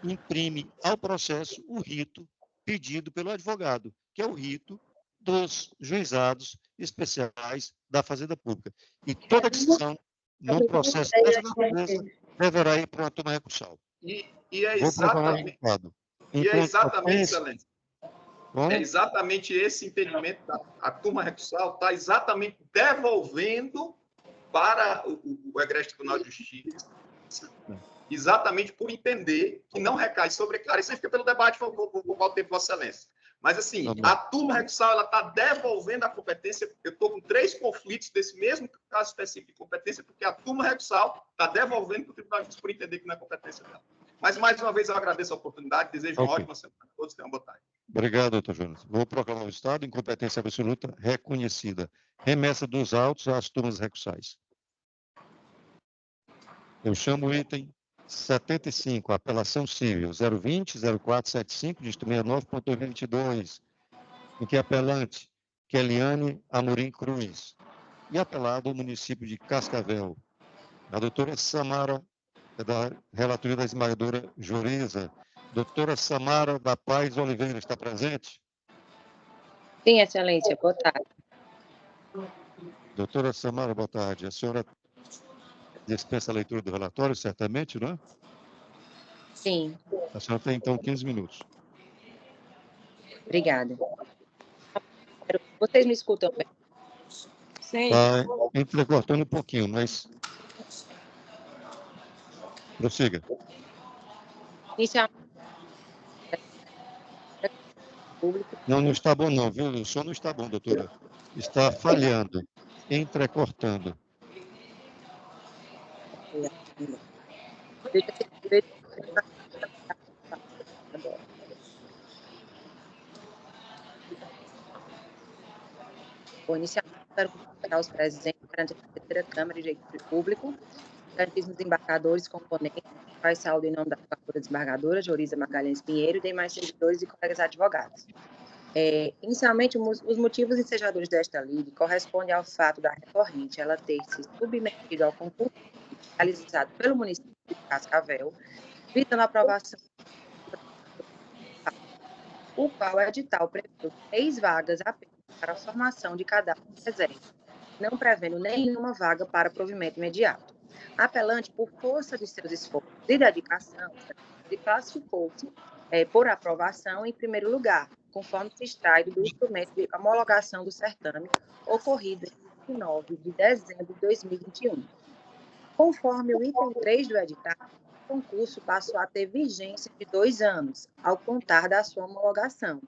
imprime ao processo o rito pedido pelo advogado, que é o rito dos juizados especiais da Fazenda Pública. E toda decisão no processo dessa natureza deverá ir para uma turma recursal. E é Vou proclamar o exatamente, resultado. e é exatamente, Competência- excelência, Como? é exatamente esse entendimento a turma recursal está exatamente devolvendo para o Egrégio Tribunal de Justiça, exatamente por entender que não recai sobre a isso aí fica pelo debate, vou o tempo, Vossa Excelência. Mas, assim, Tá bom. a turma recursal está devolvendo a competência. Eu estou com 3 conflitos desse mesmo caso específico de competência, porque a turma recursal está devolvendo para o Tribunal de Justiça por entender que não é competência dela. Mas, mais uma vez, eu agradeço a oportunidade, desejo uma Ok. ótima semana a todos, tenham uma boa tarde. Obrigado, doutor Jonas. Vou proclamar o estado, incompetência absoluta reconhecida. Remessa dos autos às turmas recursais. Eu chamo o item 75, apelação civil 020-0475, dígito 69.2022, em que apelante Keliane Amorim Cruz e apelado o município de Cascavel. A doutora Samara, da relatoria da esmagadora Joriza. Doutora Samara da Paz Oliveira, está presente? Sim, excelência, boa tarde. Doutora Samara, boa tarde. A senhora dispensa a leitura do relatório, certamente, não é? Sim, A senhora tem, então, 15 minutos. obrigada. Vocês me escutam bem? Sim. Está entrecortando um pouquinho, mas prossiga. Inicialmente, público, Não está bom não, viu? O som não está bom, doutora. Está falhando, entrecortando. inicialmente, quero cumprimentar os presentes perante a terceira Câmara de Direito Público, garantismos embargadores, componentes, faz saúde em nome da relatora desembargadora, Joriza Magalhães Pinheiro, e demais servidores e colegas advogados. Inicialmente, os motivos ensejadores desta lide correspondem ao fato da recorrente ela ter se submetido ao concurso realizado pelo município de Cascavel, visando a aprovação, o qual é edital prevê 3 vagas apenas para a formação de cadastro de reserva, não prevendo nenhuma vaga para provimento imediato. Apelante, por força de seus esforços e dedicação, se classificou-se por aprovação em primeiro lugar, conforme se extrai do instrumento de homologação do certame, ocorrido em 9 de dezembro de 2021. Conforme o item 3 do edital, o concurso passou a ter vigência de 2 anos, ao contar da sua homologação,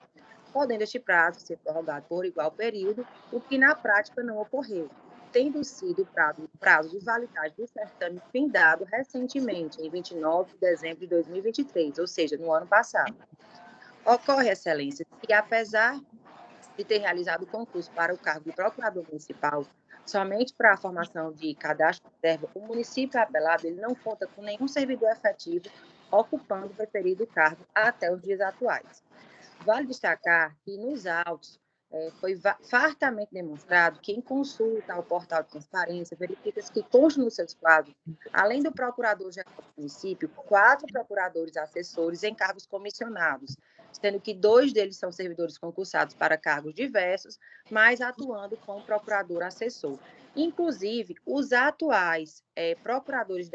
podendo este prazo ser prorrogado por igual período, o que na prática não ocorreu, tendo sido o prazo de validade do certame findado recentemente, em 29 de dezembro de 2023, ou seja, no ano passado. Ocorre, excelência, que apesar de ter realizado o concurso para o cargo de procurador municipal, somente para a formação de cadastro de reserva, o município apelado ele não conta com nenhum servidor efetivo ocupando o referido cargo até os dias atuais. Vale destacar que nos autos foi fartamente demonstrado que, em consulta ao portal de transparência, verifica-se que consta nos seus quadros, além do procurador-geral do município, 4 procuradores assessores em cargos comissionados, sendo que 2 deles são servidores concursados para cargos diversos, mas atuando como procurador-assessor. Inclusive, os atuais procuradores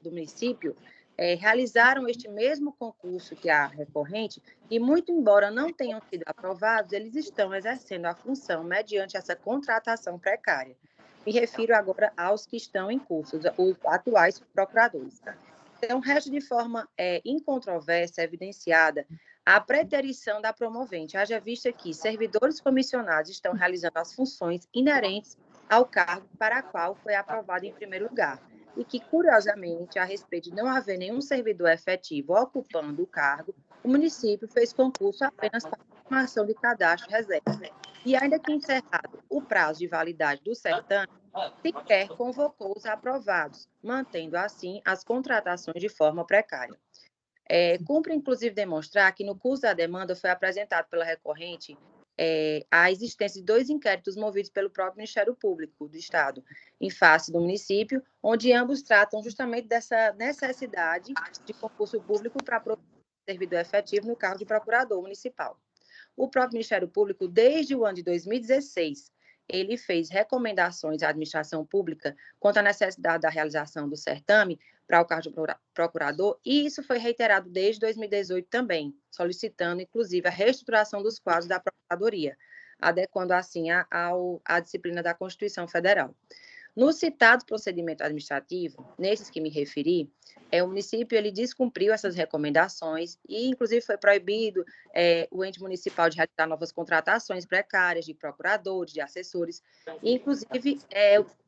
do município realizaram este mesmo concurso que a recorrente e, muito embora não tenham sido aprovados, eles estão exercendo a função mediante essa contratação precária. Me refiro agora aos que estão em curso, os atuais procuradores. Então, resta de forma incontroversa, evidenciada, a preterição da promovente, haja vista que servidores comissionados estão realizando as funções inerentes ao cargo para a qual foi aprovado em primeiro lugar, e que, curiosamente, a respeito de não haver nenhum servidor efetivo ocupando o cargo, o município fez concurso apenas para a formação de cadastro reserva. E ainda que encerrado o prazo de validade do certame, sequer convocou os aprovados, mantendo assim as contratações de forma precária. Cumpre, inclusive, demonstrar que no curso da demanda foi apresentado pela recorrente a existência de 2 inquéritos movidos pelo próprio Ministério Público do Estado, em face do município, onde ambos tratam justamente dessa necessidade de concurso público para servidor efetivo no cargo de procurador municipal. O próprio Ministério Público, desde o ano de 2016, ele fez recomendações à administração pública quanto à necessidade da realização do certame para o cargo de procurador, e isso foi reiterado desde 2018 também, solicitando, inclusive, a reestruturação dos quadros da Procuradoria, adequando, assim, à disciplina da Constituição Federal. No citado procedimento administrativo, nesses que me referi, o município ele descumpriu essas recomendações e, inclusive, foi proibido o ente municipal de realizar novas contratações precárias de procuradores, de assessores, e, inclusive,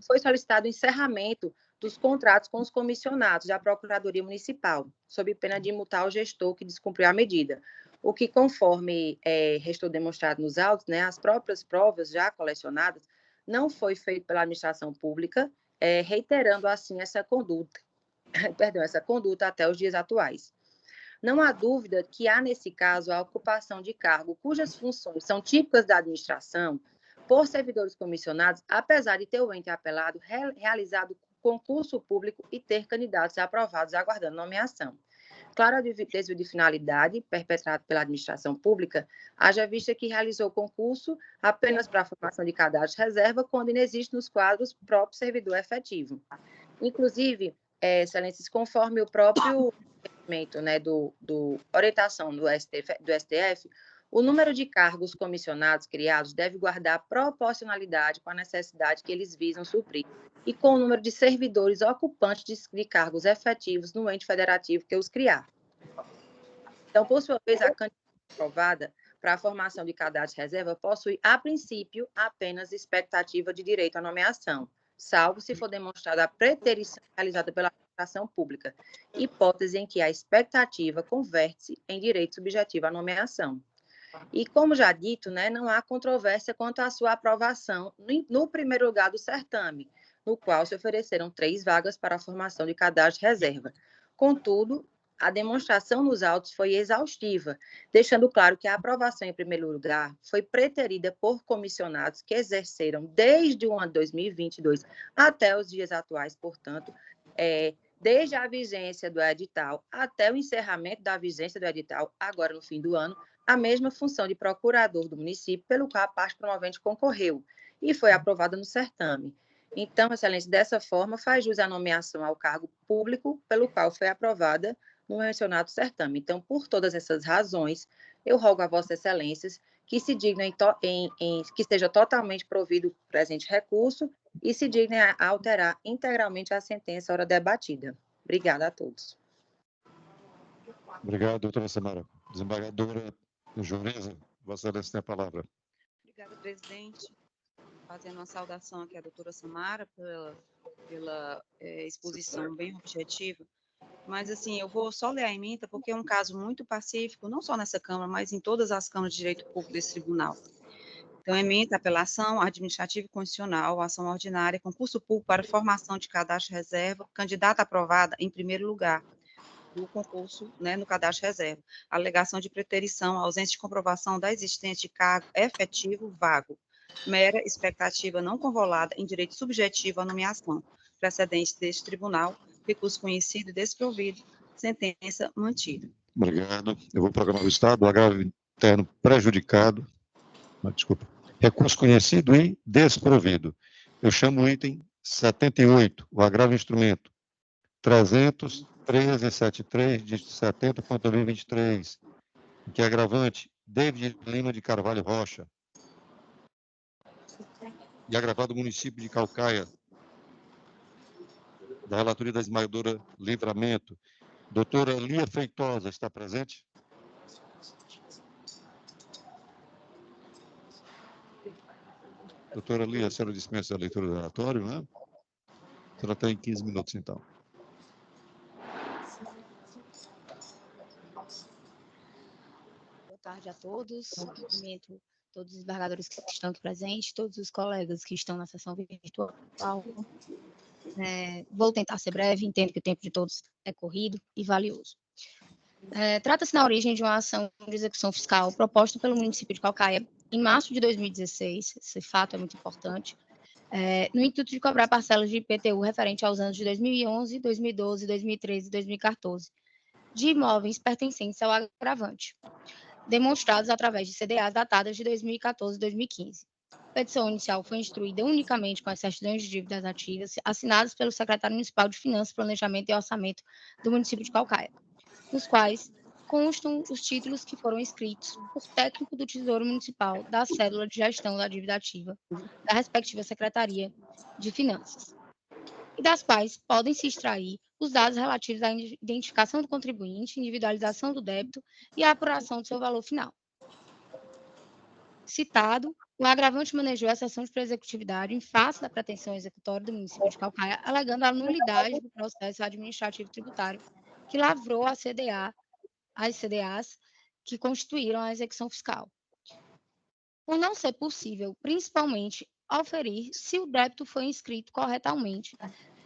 foi solicitado o encerramento dos contratos com os comissionados da Procuradoria Municipal, sob pena de multar o gestor que descumpriu a medida. O que, conforme restou demonstrado nos autos, as próprias provas já colecionadas, não foi feito pela administração pública, reiterando, assim, essa conduta até os dias atuais. Não há dúvida que há, nesse caso, a ocupação de cargo cujas funções são típicas da administração por servidores comissionados, apesar de ter o ente apelado realizado concurso público e ter candidatos aprovados aguardando nomeação. Claro, a desvio de finalidade perpetrado pela administração pública, haja vista que realizou concurso apenas para a formação de cadastro reserva, quando inexiste nos quadros próprio servidor efetivo. Inclusive, excelências, conforme o próprio requerimento do orientação do STF, o número de cargos comissionados criados deve guardar proporcionalidade com a necessidade que eles visam suprir e com o número de servidores ocupantes de cargos efetivos no ente federativo que os criar. Então, por sua vez, a candidatura aprovada para a formação de cadastro reserva possui, a princípio, apenas expectativa de direito à nomeação, salvo se for demonstrada a preterição realizada pela administração pública, hipótese em que a expectativa converte-se em direito subjetivo à nomeação. E, como já dito, não há controvérsia quanto à sua aprovação no primeiro lugar do certame, no qual se ofereceram 3 vagas para a formação de cadastro reserva. Contudo, a demonstração nos autos foi exaustiva, deixando claro que a aprovação em primeiro lugar foi preterida por comissionados que exerceram desde o ano 2022 até os dias atuais, portanto, desde a vigência do edital até o encerramento da vigência do edital, agora no fim do ano, a mesma função de procurador do município, pelo qual a parte promovente concorreu, e foi aprovada no certame. Então, excelência, dessa forma, faz jus à nomeação ao cargo público, pelo qual foi aprovada no mencionado certame. Então, por todas essas razões, eu rogo a vossas excelências que se dignem que seja totalmente provido o presente recurso e se dignem a alterar integralmente a sentença ora debatida. Obrigada a todos. Obrigado, doutora Samara. Desembargadora Jureza, vossa excelência tem a palavra. Obrigada, presidente. Fazendo uma saudação aqui à doutora Samara pela exposição bem objetiva. Mas, assim, eu vou só ler a ementa, porque é um caso muito pacífico, não só nessa Câmara, mas em todas as câmaras de direito público desse tribunal. Então, ementa, apelação administrativa e constitucional, ação ordinária, concurso público para formação de cadastro reserva, candidata aprovada em primeiro lugar do concurso, no cadastro reserva. Alegação de preterição, ausência de comprovação da existência de cargo efetivo vago. Mera expectativa não convolada em direito subjetivo à nomeação. Precedente deste tribunal, recurso conhecido e desprovido, sentença mantida. Obrigado. Eu vou programar o Estado, o agravo interno prejudicado, desculpa, recurso conhecido e desprovido. Eu chamo o item 78, o agravo instrumento 31373 de 70.2023, que é agravante David Lima de Carvalho Rocha, e agravado município de Calcaia, da relatoria da esmagadora Livramento. Doutora Lia Feitosa está presente? Doutora Lia, a senhora dispensa a leitura do relatório, né? A senhora tem 15 minutos, então. Boa tarde a todos. Cumprimento todos os embargadores que estão aqui presentes, todos os colegas que estão na sessão virtual. Vou tentar ser breve, entendo que o tempo de todos é corrido e valioso. Trata-se na origem de uma ação de execução fiscal proposta pelo município de Caucaia em março de 2016, esse fato é muito importante, no intuito de cobrar parcelas de IPTU referente aos anos de 2011, 2012, 2013 e 2014, de imóveis pertencentes ao agravante, demonstrados através de CDAs datadas de 2014 e 2015. A petição inicial foi instruída unicamente com as certidões de dívidas ativas assinadas pelo secretário municipal de Finanças, Planejamento e Orçamento do município de Caucaia, nos quais constam os títulos que foram escritos por técnico do Tesouro Municipal da cédula de gestão da dívida ativa da respectiva Secretaria de Finanças, e das quais podem se extrair os dados relativos à identificação do contribuinte, individualização do débito e a apuração do seu valor final. Citado, o agravante manejou a sessão de pré-executividade em face da pretensão executória do município de Caucaia, alegando a nulidade do processo administrativo tributário que lavrou as CDAs que constituíram a execução fiscal. Por não ser possível, principalmente, auferir se o débito foi inscrito corretamente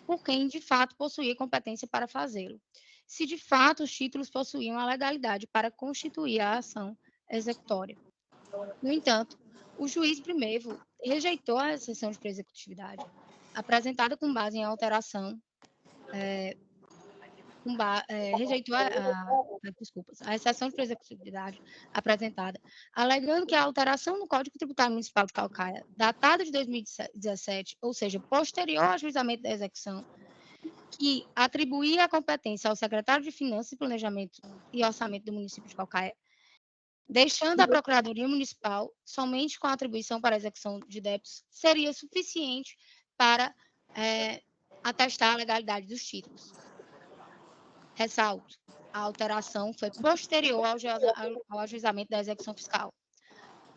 por quem, de fato, possuía competência para fazê-lo, se, de fato, os títulos possuíam a legalidade para constituir a ação executória. No entanto, o juiz primeiro rejeitou a exceção de pré-executividade, apresentada com base em alteração, rejeitou a exceção de pré-executividade apresentada, alegando que a alteração no Código Tributário Municipal de Caucaia, datada de 2017, ou seja, posterior ao ajuizamento da execução, que atribuía a competência ao secretário de Finanças, Planejamento e Orçamento do município de Caucaia, deixando a Procuradoria Municipal somente com a atribuição para a execução de débitos, seria suficiente para atestar a legalidade dos títulos. Ressalto, a alteração foi posterior ao ajuizamento da execução fiscal,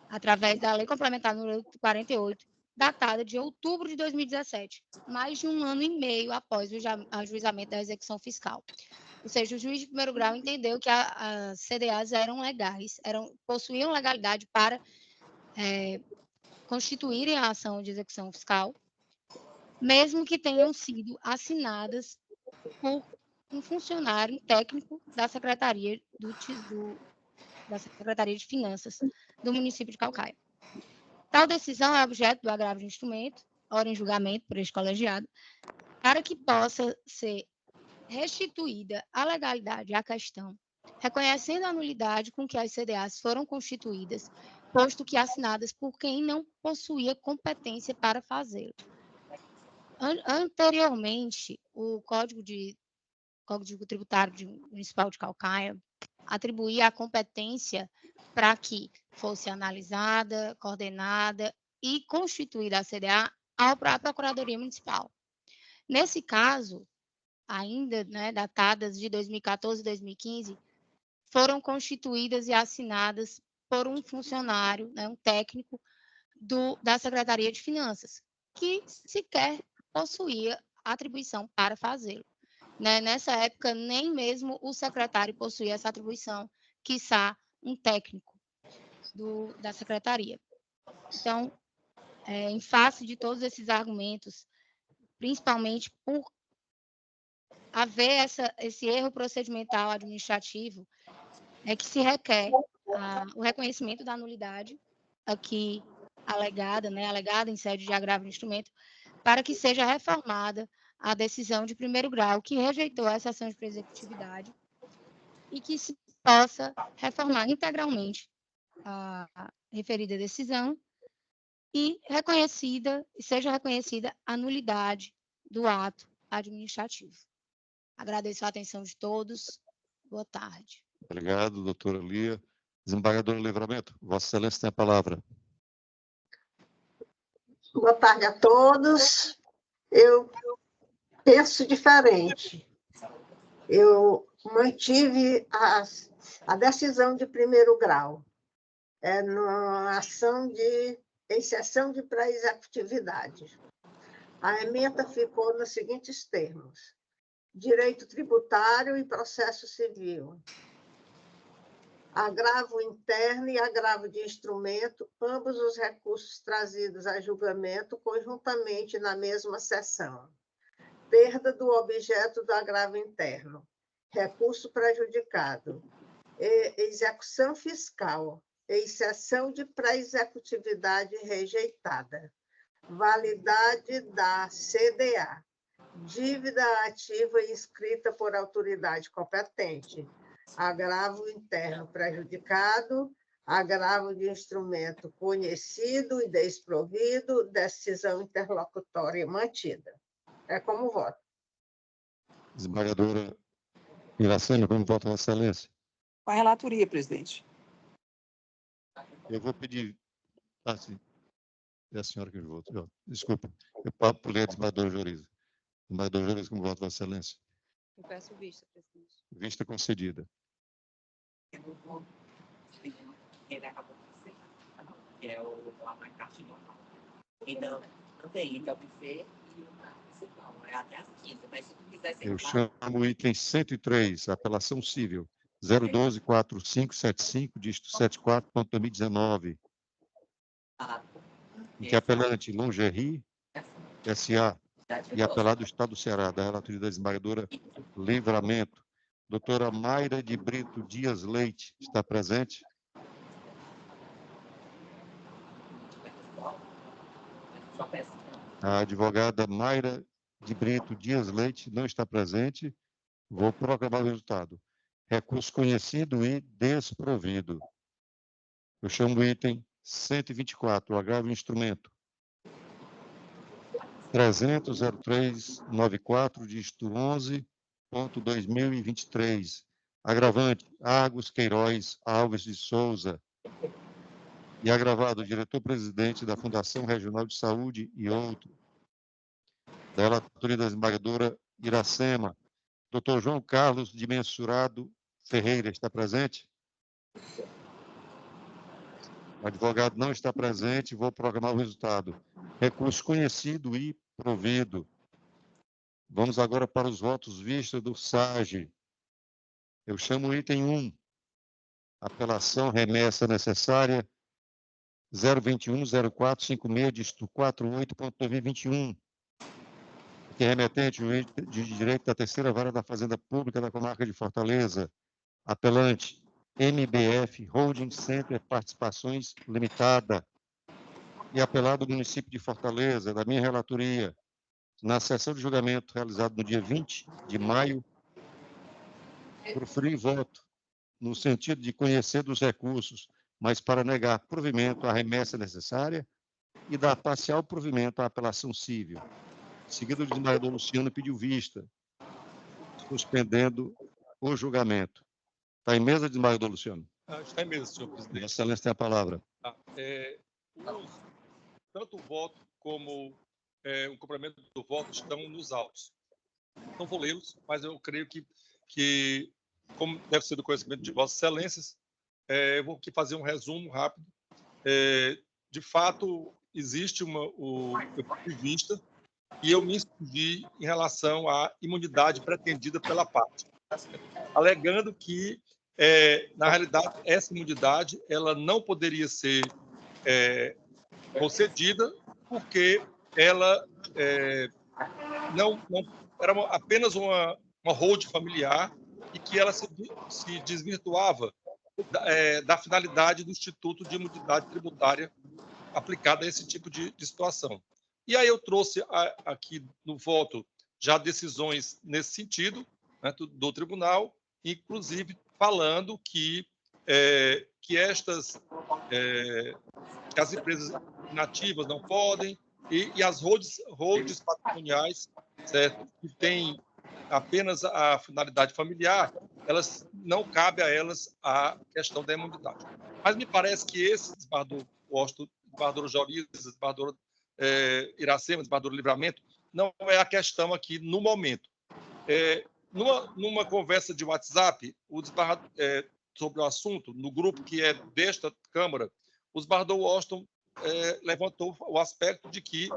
através da Lei Complementar número 48, datada de outubro de 2017, mais de um ano e meio após o ajuizamento da execução fiscal. Ou seja, o juiz de primeiro grau entendeu que as CDAs eram legais, possuíam legalidade para constituírem a ação de execução fiscal, mesmo que tenham sido assinadas por um funcionário técnico da Secretaria de Finanças do município de Caucaia. Tal decisão é objeto do agravo de instrumento, ora em julgamento por este colegiado, para que possa ser restituída a legalidade à questão, reconhecendo a nulidade com que as CDAs foram constituídas, posto que assinadas por quem não possuía competência para fazê-lo. Anteriormente, o Código Tributário Municipal de Caucaia atribuía a competência para que fosse analisada, coordenada e constituída a CDA à Procuradoria Municipal. Nesse caso, ainda datadas de 2014 e 2015, foram constituídas e assinadas por um funcionário, um técnico da Secretaria de Finanças, que sequer possuía atribuição para fazê-lo. Nessa época, nem mesmo o secretário possuía essa atribuição, quiçá um técnico da secretaria. Então, em face de todos esses argumentos, principalmente por haver esse erro procedimental administrativo, é que se requer o reconhecimento da nulidade aqui alegada em sede de agravo de instrumento, para que seja reformada a decisão de primeiro grau que rejeitou essa ação de pré-executividade e que se possa reformar integralmente a referida decisão e seja reconhecida a nulidade do ato administrativo. Agradeço a atenção de todos. Boa tarde. Obrigado, doutora Lia. Desembargadora Livramento, Vossa Excelência tem a palavra. Boa tarde a todos. Eu penso diferente. Eu mantive a decisão de primeiro grau, na ação de exceção de pré-executividade. A ementa ficou nos seguintes termos: direito tributário e processo civil, agravo interno e agravo de instrumento, ambos os recursos trazidos a julgamento conjuntamente na mesma sessão. Perda do objeto do agravo interno, recurso prejudicado, execução fiscal, exceção de pré-executividade rejeitada, validade da CDA, dívida ativa inscrita por autoridade competente, agravo interno prejudicado, agravo de instrumento conhecido e desprovido, decisão interlocutória mantida. É como voto. Desembargadora Iracema, como vota Vossa Excelência? Com a relatoria, presidente. Eu vou pedir... Ah, sim. É a senhora que vota. Desculpa. Eu pulei a desembargadora Joriza. Desembargadora Joriza, como vota Vossa Excelência? Eu peço vista, presidente. Vista concedida. Ele acabou de ser, que é a marcação normal. Então, não tem, então, o buffet e o principal, é até as 15, mas se tu quiser ser Eu chamo o item 103, apelação civil, 0124575, dígito 74.2019, em que apelante Lingerie S.A. e apelado do Estado do Ceará, da relatoria da desembargadora Livramento. Doutora Mayra de Brito Dias Leite está presente? A advogada Mayra de Brito Dias Leite não está presente. Vou proclamar o resultado. Recurso conhecido e desprovido. Eu chamo o item 124, o agravo instrumento. 300.0394, dígito 11.2023. Agravante, Argos Queiroz Alves de Souza. E agravado, diretor-presidente da Fundação Regional de Saúde e outro. Da relatoria da desembargadora Iracema. Dr. João Carlos de Mensurado Ferreira está presente? O advogado não está presente, vou programar o resultado. Recurso conhecido e provido. Vamos agora para os votos vistos do SAGE. Eu chamo o item 1. Apelação remessa necessária 0210456, dígito 48.2021. Que é remetente de direito da terceira vara da Fazenda Pública da Comarca de Fortaleza. Apelante MBF Holding Center Participações Limitada. E apelado do município de Fortaleza, da minha relatoria, na sessão de julgamento realizada no dia 20 de maio, proferir voto no sentido de conhecer dos recursos, mas para negar provimento à remessa necessária e dar parcial provimento à apelação civil. Em seguida, o desembargador Luciano pediu vista, suspendendo o julgamento. Está em mesa, desembargador Luciano? Está em mesa, senhor presidente. Vossa Excelência tem a palavra. Tanto o voto como o complemento do voto estão nos autos. Não vou lê-los, mas eu creio que, como deve ser do conhecimento de Vossas Excelências, eu vou aqui fazer um resumo rápido. De fato, existe eu fui vista e eu me insurgi em relação à imunidade pretendida pela parte, alegando que, na realidade, essa imunidade ela não poderia ser concedida porque ela não era apenas uma holding familiar e que ela se desvirtuava da finalidade do Instituto de Imunidade Tributária aplicada a esse tipo de situação. E aí eu trouxe aqui no voto já decisões nesse sentido, né, do tribunal, inclusive falando que as empresas inativas não podem e as holdings patrimoniais, certo, que têm apenas a finalidade familiar, elas não cabe a elas a questão da imunidade. Mas me parece que esse desembargador Washington, desembargador Joriza, desembargador Iracema, desembargador Livramento, não é a questão aqui no momento. Numa conversa de WhatsApp, sobre o assunto, no grupo que é desta Câmara, o desembargador Washington levantou o aspecto de que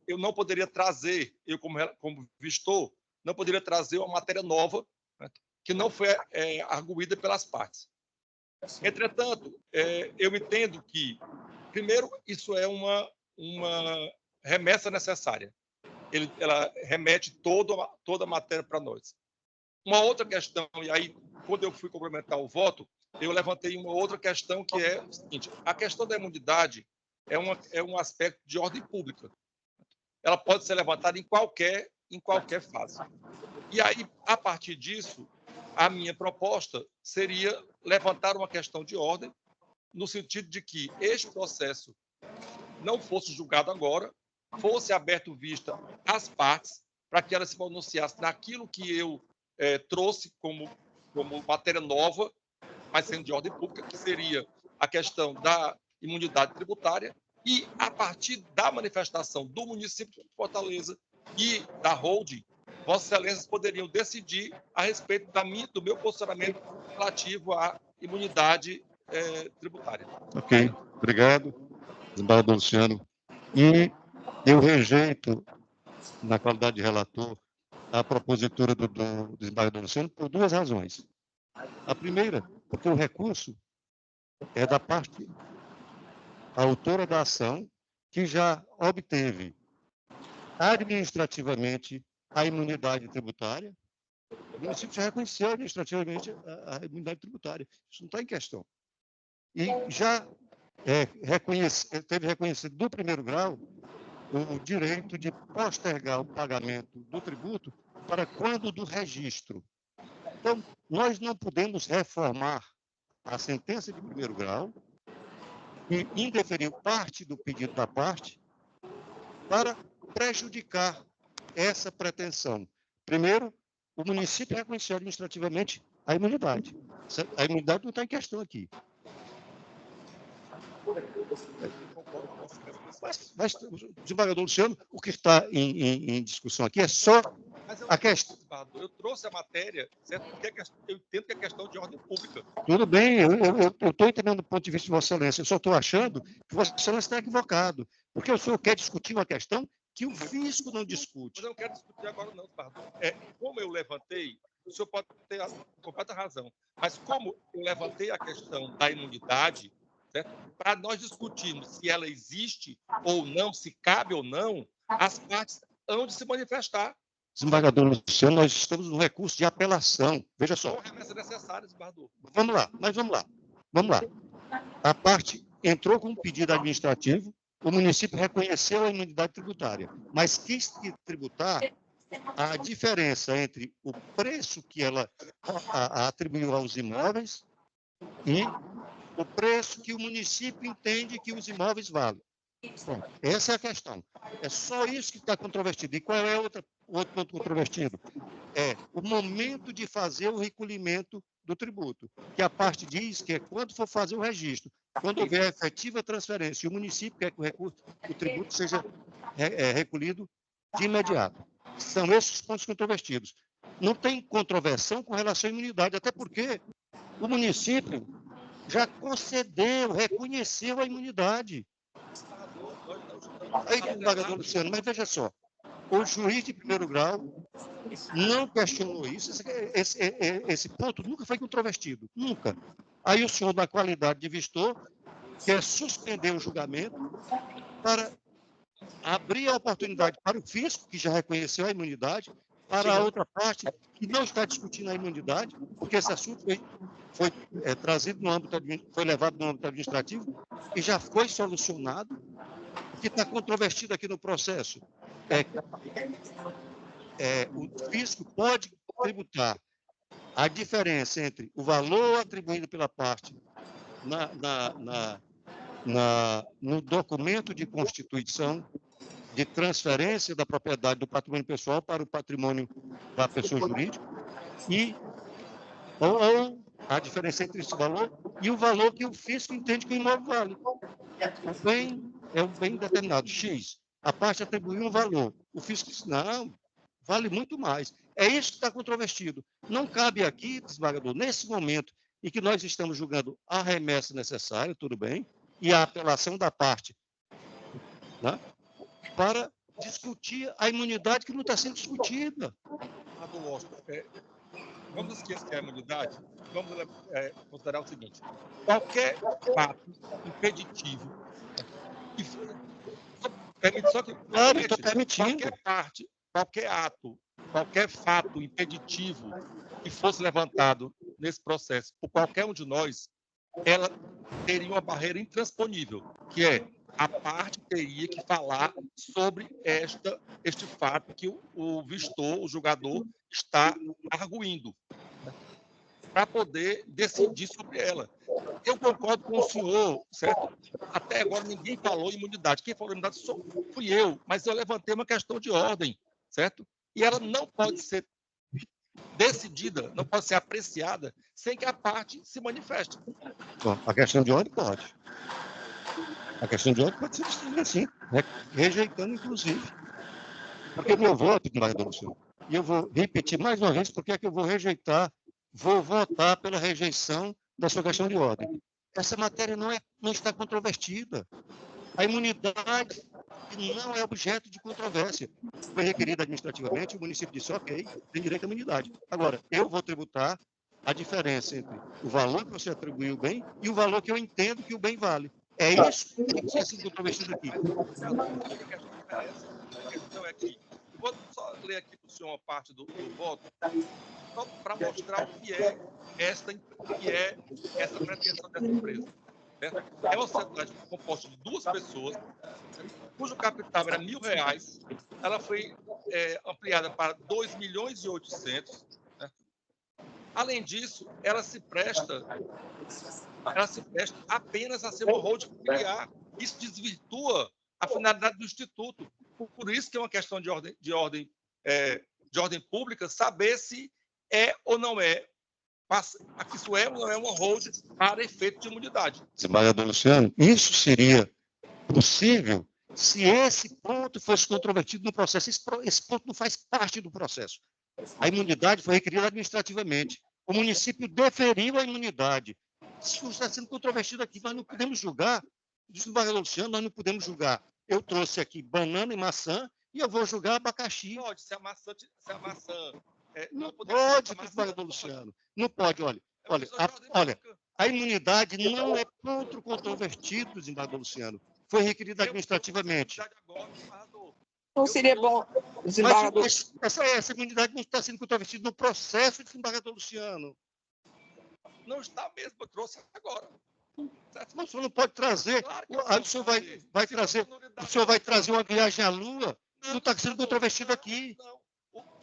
eu não poderia trazer, eu como vistor, não poderia trazer uma matéria nova, né, que não foi arguída pelas partes. Entretanto, eu entendo que, primeiro, isso é uma remessa necessária. Ela remete toda a matéria para nós. Uma outra questão, e aí, quando eu fui complementar o voto, eu levantei uma outra questão, que é o seguinte: a questão da imunidade é um aspecto de ordem pública. Ela pode ser levantada em qualquer fase. E aí, a partir disso, a minha proposta seria levantar uma questão de ordem, no sentido de que este processo não fosse julgado agora, fosse aberto vista às partes, para que elas se pronunciassem naquilo que eu trouxe como matéria nova, mas sendo de ordem pública, que seria a questão da imunidade tributária, e, a partir da manifestação do município de Fortaleza e da holding, Vossas Excelências poderiam decidir a respeito do meu posicionamento relativo à imunidade tributária. Ok, obrigado, desembargador Luciano. E eu rejeito, na qualidade de relator, a propositura do desembargador Luciano por duas razões. A primeira, porque o recurso é da parte autora da ação, que já obteve administrativamente a imunidade tributária. O município já reconheceu administrativamente a imunidade tributária. Isso não está em questão. E já teve reconhecido do primeiro grau o direito de postergar o pagamento do tributo para quando do registro. Então, nós não podemos reformar a sentença de primeiro grau e indeferir parte do pedido da parte para prejudicar essa pretensão. Primeiro, o município reconheceu administrativamente a imunidade. A imunidade não está em questão aqui. Mas, desembargador Luciano, o que está em discussão aqui é só a questão. Eu trouxe a matéria, certo? Porque eu entendo que é questão de ordem pública. Tudo bem, eu estou entendendo do ponto de vista de Vossa Excelência, eu só estou achando que Vossa Excelência está equivocado, porque o senhor quer discutir uma questão que o fisco não discute. Mas eu não quero discutir agora, não, desembargador. Como eu levantei, o senhor pode ter a completa razão, mas como eu levantei a questão da imunidade, para nós discutirmos se ela existe ou não, se cabe ou não, as partes hão de se manifestar. Desembargador Luciano, nós estamos no recurso de apelação. Veja só. Não remessa necessária, desembargador. Vamos lá. A parte entrou com um pedido administrativo, o município reconheceu a imunidade tributária, mas quis tributar a diferença entre o preço que ela atribuiu aos imóveis e o preço que o município entende que os imóveis valem. Bom, essa é a questão. É só isso que está controvertido. E qual é o outro ponto controvertido? É o momento de fazer o recolhimento do tributo, que a parte diz que é quando for fazer o registro, quando houver a efetiva transferência, e o município quer que o tributo seja recolhido de imediato. São esses os pontos controvertidos. Não tem controversão com relação à imunidade, até porque o município já concedeu, reconheceu a imunidade. Aí, desembargador Luciano, mas veja só, o juiz de primeiro grau não questionou isso, esse ponto nunca foi controvertido, nunca. Aí o senhor, na qualidade de vistor, quer suspender o julgamento para abrir a oportunidade para o fisco, que já reconheceu a imunidade, para a outra parte, que não está discutindo a imunidade, porque esse assunto foi trazido no âmbito, foi levado no âmbito administrativo e já foi solucionado. O que está controvertido aqui no processo o fisco pode tributar a diferença entre o valor atribuído pela parte no documento de constituição de transferência da propriedade do patrimônio pessoal para o patrimônio da pessoa jurídica ou a diferença entre esse valor e o valor que o fisco entende que o imóvel vale. O bem é um bem determinado, X. A parte atribuiu um valor. O fisco diz, não, vale muito mais. É isso que está controvertido. Não cabe aqui, desembargador, nesse momento em que nós estamos julgando a remessa necessária, tudo bem, e a apelação da parte, né, para discutir a imunidade que não está sendo discutida. Vamos esquecer a imunidade, vamos considerar o seguinte: qualquer fato impeditivo, permite só que Claro, estou permitindo. qualquer ato, qualquer fato impeditivo que fosse levantado nesse processo por qualquer um de nós, ela teria uma barreira intransponível, que é a parte teria que falar sobre este fato que o vistor, o julgador, está arguindo, né, para poder decidir sobre ela. Eu concordo com o senhor, certo? Até agora ninguém falou imunidade. Quem falou imunidade fui eu, mas eu levantei uma questão de ordem, certo? E ela não pode ser decidida, não pode ser apreciada sem que a parte se manifeste. Bom, a questão de ordem pode. A questão de ordem pode ser decidida assim, né? Rejeitando, inclusive. Porque meu voto, desembargador Luciano, e eu vou repetir mais uma vez porque é que eu vou votar pela rejeição da sua questão de ordem. Essa matéria não está controvertida. A imunidade não é objeto de controvérsia. Foi requerida administrativamente, o município disse, ok, tem direito à imunidade. Agora, eu vou tributar a diferença entre o valor que você atribuiu o bem e o valor que eu entendo que o bem vale. É isso que tem que ser assim controvertido aqui. A questão é que, eu vou só ler aqui para o senhor uma parte do voto, só para mostrar o que é essa pretensão dessa empresa. Certo? É uma sociedade composta de duas pessoas, cujo capital era R$1.000, ela foi ampliada para 2.800.000. Né? Além disso, ela se presta apenas a ser uma holding familiar. Isso desvirtua a finalidade do Instituto. Por isso que é uma questão de ordem pública saber se é ou não é. Isso é ou não é uma holding para efeito de imunidade. Desembargador Luciano, isso seria possível se esse ponto fosse controvertido no processo. Esse ponto não faz parte do processo. A imunidade foi requerida administrativamente. O município deferiu a imunidade. Isso está sendo controvertido aqui. Nós não podemos julgar, desembargador Luciano, nós não podemos julgar. Eu trouxe aqui banana e maçã e eu vou julgar abacaxi. Pode, se a maçã não pode, desembargador Luciano. Não pode, olha, a imunidade não é ponto controvertido, desembargador Luciano. Foi requerida administrativamente. Não seria bom, desembargador... Mas essa imunidade não está sendo controvertida no processo, desembargador Luciano. Não está mesmo, eu trouxe agora. Mas o senhor não pode trazer. Claro o senhor vai trazer. O senhor vai trazer uma viagem à Lua? Não está sendo controvertido aqui. Não.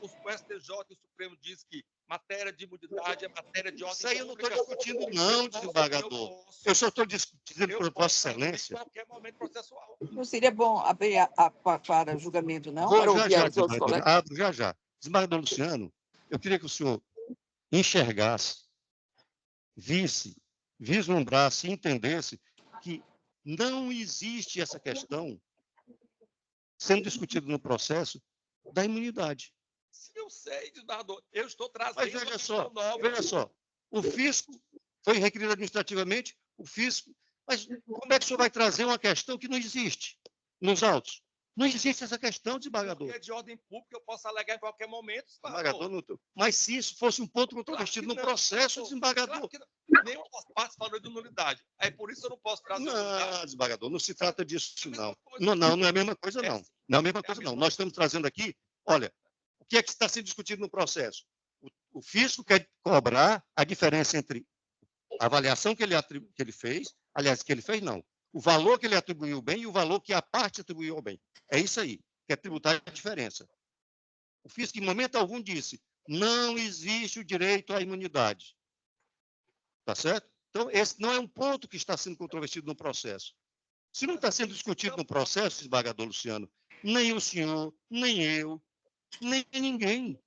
O STJ e o Supremo diz que matéria de imunidade é matéria de ordem. Isso aí eu não estou discutindo, não, desembargador. Eu só estou discutindo por Vossa Excelência. Em qualquer momento processual. Não seria bom abrir para julgamento, não? Vou já. Desembargador Luciano, eu queria que o senhor enxergasse, vislumbrasse e entendesse que não existe essa questão sendo discutida no processo da imunidade. Sim, eu sei, desembargador. Eu estou trazendo... Mas veja só, o fisco foi requerido administrativamente, o fisco... Mas como é que o senhor vai trazer uma questão que não existe nos autos? Não existe essa questão, desembargador. Porque é de ordem pública, eu posso alegar em qualquer momento, desembargador. Mas se isso fosse um ponto controvertido no processo, desembargador... Nenhuma das partes falou de nulidade. É por isso que eu não posso trazer Não, desembargador, não se trata disso, não. Não é a mesma coisa, não. Não é a mesma coisa, não. Nós estamos trazendo aqui, olha, o que é que está sendo discutido no processo? O fisco quer cobrar a diferença entre a avaliação que ele fez, aliás, que ele fez, não. O valor que ele atribuiu ao bem e o valor que a parte atribuiu ao bem. É isso aí, quer tributar a diferença. O fisco, em momento algum, disse, não existe o direito à imunidade. Tá certo? Então, esse não é um ponto que está sendo controvertido no processo. Se não está sendo discutido no processo, desembargador Luciano, nem o senhor, nem eu, nem ninguém.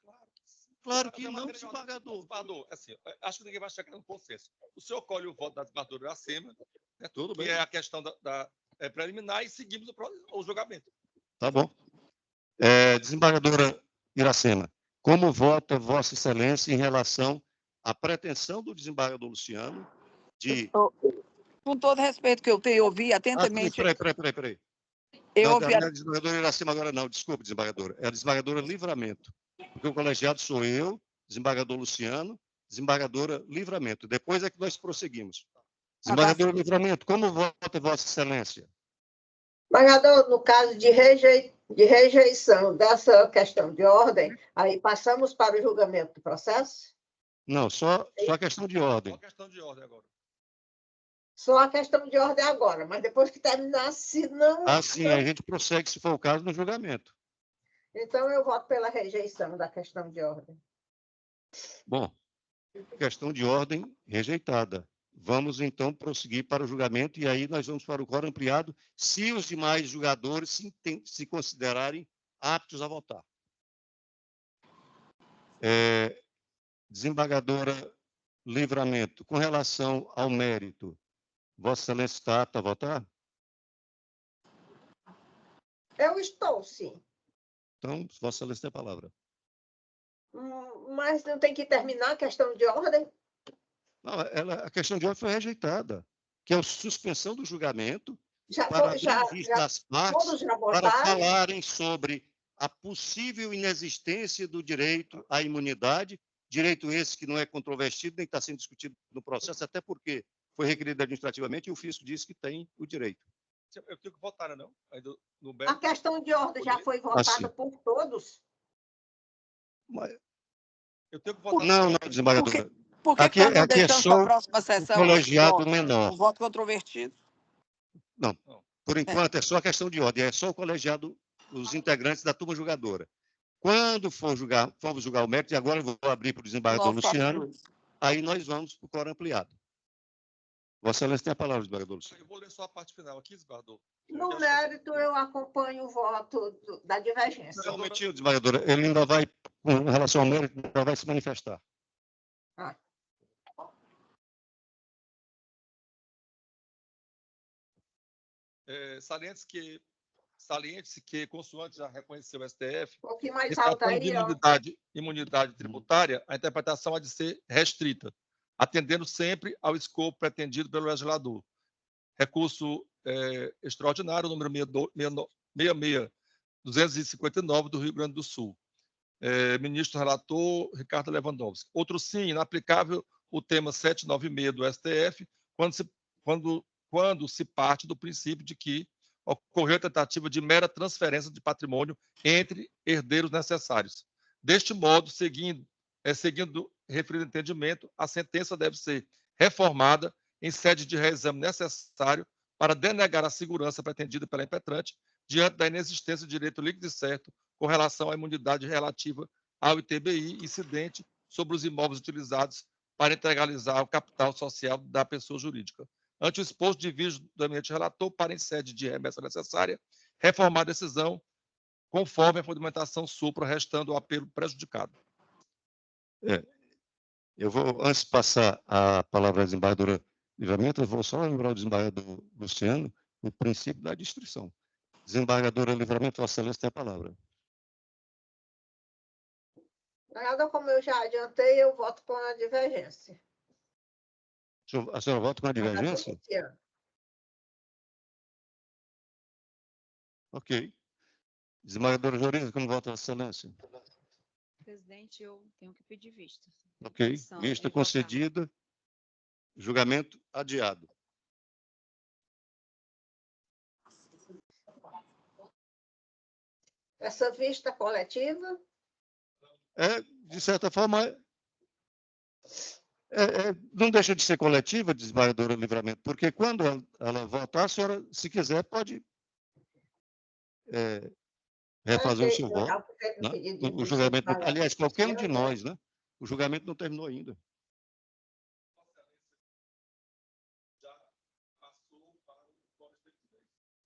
Claro que não, desembargador. Assim, acho que ninguém vai chegar no consenso. O senhor colhe o voto da desembargadora Iracema, né, tudo bem. Que é a questão da preliminar, e seguimos o julgamento. Tá bom. Desembargadora Iracema, como vota Vossa Excelência em relação à pretensão do desembargador Luciano de Com todo respeito que eu tenho, eu ouvi sim, atentamente. peraí. Eu Não, ouvi. não é a desembargadora Iracema agora, não. Desculpe, desembargadora. É a desembargadora Livramento. Porque o colegiado sou eu, desembargador Luciano, desembargadora Livramento. Depois é que nós prosseguimos. Desembargadora Livramento, como vota Vossa Excelência? Desembargador, no caso de rejeição dessa questão de ordem, aí passamos para o julgamento do processo? Não, só a questão de ordem. Só questão de ordem agora. Só a questão de ordem agora, mas depois que terminar, se não... Sim, a gente prossegue, se for o caso, no julgamento. Então, eu voto pela rejeição da questão de ordem. Bom, questão de ordem rejeitada. Vamos, então, prosseguir para o julgamento e aí nós vamos para o quórum ampliado, se os demais julgadores se considerarem aptos a votar. Desembargadora Livramento, com relação ao mérito, Vossa Excelência está apta a votar? Eu estou, sim. Então, Vossa Excelência tem a palavra. Mas não tem que terminar a questão de ordem? Não, a questão de ordem foi rejeitada, que é a suspensão do julgamento Todos já para votaram? falarem sobre a possível inexistência do direito à imunidade, direito esse que não é controvertido nem está sendo discutido no processo, até porque foi requerido administrativamente e o fisco disse que tem o direito. Eu tenho que votar, não? A questão de ordem já foi votada por todos? Mas... Eu tenho que votar. Não, desembargadora. Por que aqui é só a próxima sessão, o colegiado menor. O voto controvertido? Não, por enquanto é só a questão de ordem, é só o colegiado, os integrantes da turma julgadora. Quando formos julgar o mérito, e agora eu vou abrir para o desembargador Luciano, aí nós vamos para o quórum ampliado. Vossa Excelência tem a palavra, desembargador Luciano. Eu vou ler só a parte final aqui, desembargador. No mérito, eu acompanho o voto da divergência. Só um momentinho, desembargadora. Ele ainda vai, com relação ao mérito, ainda vai se manifestar. Saliente-se que, consoante já reconheceu o STF, um pouquinho mais alto aí, imunidade tributária, a interpretação há de ser restrita, atendendo sempre ao escopo pretendido pelo legislador. Recurso extraordinário, número 66259 do Rio Grande do Sul. Ministro relator Ricardo Lewandowski. Outro sim, inaplicável o tema 796 do STF, quando se parte do princípio de que ocorreu a tentativa de mera transferência de patrimônio entre herdeiros necessários. Deste modo, seguindo referido entendimento, a sentença deve ser reformada em sede de reexame necessário para denegar a segurança pretendida pela impetrante diante da inexistência de direito líquido e certo com relação à imunidade relativa ao ITBI incidente sobre os imóveis utilizados para integralizar o capital social da pessoa jurídica. Ante o exposto, divido do eminente relator para, em sede de remessa necessária, reformar a decisão conforme a fundamentação supra, restando o apelo prejudicado. Eu vou, antes de passar a palavra à desembargadora Livramento, eu vou só lembrar o desembargador Luciano o princípio da distrição. Desembargadora Livramento, Vossa Excelência tem a palavra. Nada, como eu já adiantei, eu voto com a divergência. A senhora vota com a divergência? Ok. Desembargadora Jorina, como vota Vossa Excelência? Presidente, eu tenho que pedir vista. Ok. Vista concedida. Julgamento adiado. Essa vista coletiva? De certa forma, não deixa de ser coletiva, desembargadora Livramento, porque quando ela votar, a senhora, se quiser, pode refazer o seu voto. Né? O julgamento, aliás, qualquer um de nós, né? O julgamento não terminou ainda.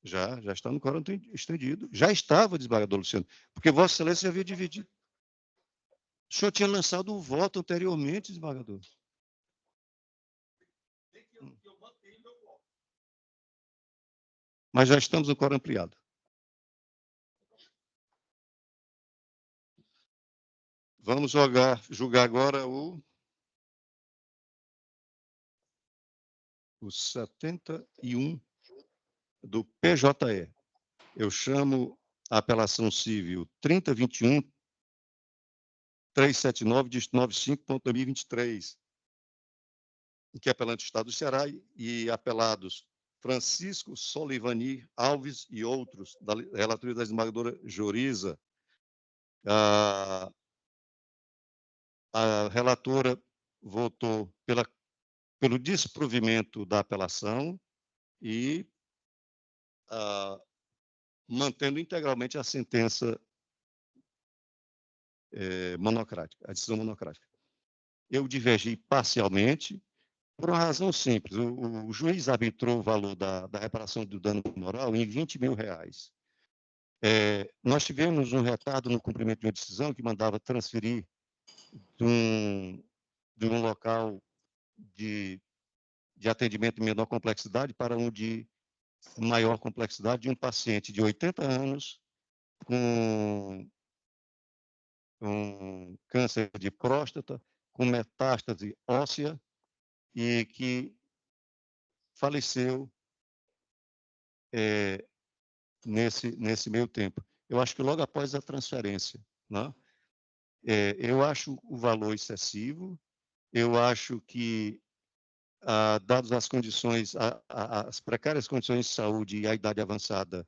Já está no quórum estendido. Já estava, desembargador Luciano, porque Vossa Excelência já havia dividido. O senhor tinha lançado o voto anteriormente, desembargador. Mas já estamos no quórum ampliado. Vamos julgar agora o o 71 do PJE. Eu chamo a apelação civil 3021-379-95.2023, em que é apelante do Estado do Ceará e apelados Francisco Solivani Alves e outros, da relatoria da desembargadora Joriza. A relatora votou pelo desprovimento da apelação e mantendo integralmente a sentença monocrática, a decisão monocrática. Eu divergi parcialmente por uma razão simples. O juiz arbitrou o valor da reparação do dano moral em R$20 mil. Nós tivemos um retardo no cumprimento de uma decisão que mandava transferir de um local de atendimento de menor complexidade para um de maior complexidade, de um paciente de 80 anos com câncer de próstata, com metástase óssea e que faleceu nesse meio tempo. Eu acho que logo após a transferência, né? Eu acho o valor excessivo, eu acho que, dadas as condições, as precárias condições de saúde e a idade avançada,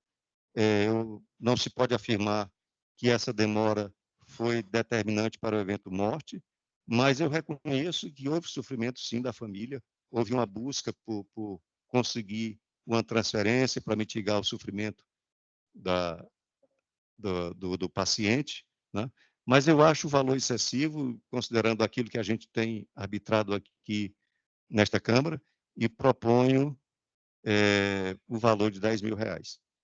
não se pode afirmar que essa demora foi determinante para o evento morte, mas eu reconheço que houve sofrimento, sim, da família, houve uma busca por conseguir uma transferência para mitigar o sofrimento do paciente, né? Mas eu acho o valor excessivo, considerando aquilo que a gente tem arbitrado aqui nesta Câmara, e proponho o valor de R$10 mil.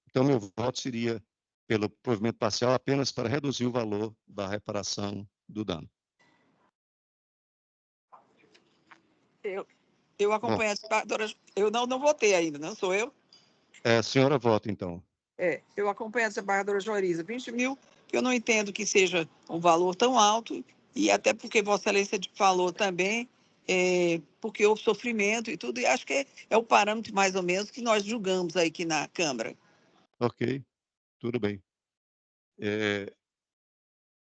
Então, meu voto seria pelo provimento parcial apenas para reduzir o valor da reparação do dano. Eu acompanho a desembargadora. Eu não votei ainda, não sou eu? A senhora vota, então. Eu acompanho a desembargadora Joriza. 20 mil, que eu não entendo que seja um valor tão alto, e até porque Vossa Excelência falou também, porque houve sofrimento e tudo, e acho que é o parâmetro mais ou menos que nós julgamos aí aqui na Câmara. Ok, tudo bem.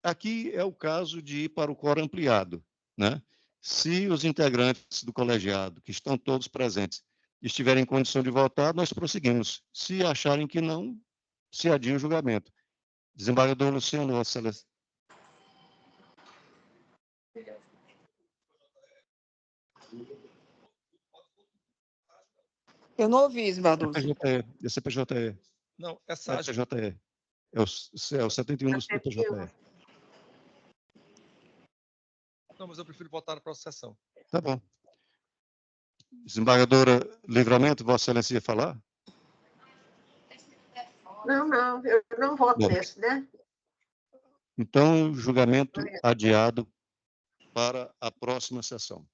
Aqui é o caso de ir para o quórum ampliado, né? Se os integrantes do colegiado, que estão todos presentes, estiverem em condição de votar, nós prosseguimos. Se acharem que não, se adia o julgamento. Desembargador Luciano, Vossa Excelência. Eu não ouvi, desembargador. CPJE. Não, essa CPJE. É o 71 do CPJE. Não, mas eu prefiro votar na próxima sessão. Tá bom. Desembargadora Livramento, Vossa Excelência ia falar? Não, eu não voto nesse, né? Então, julgamento adiado para a próxima sessão.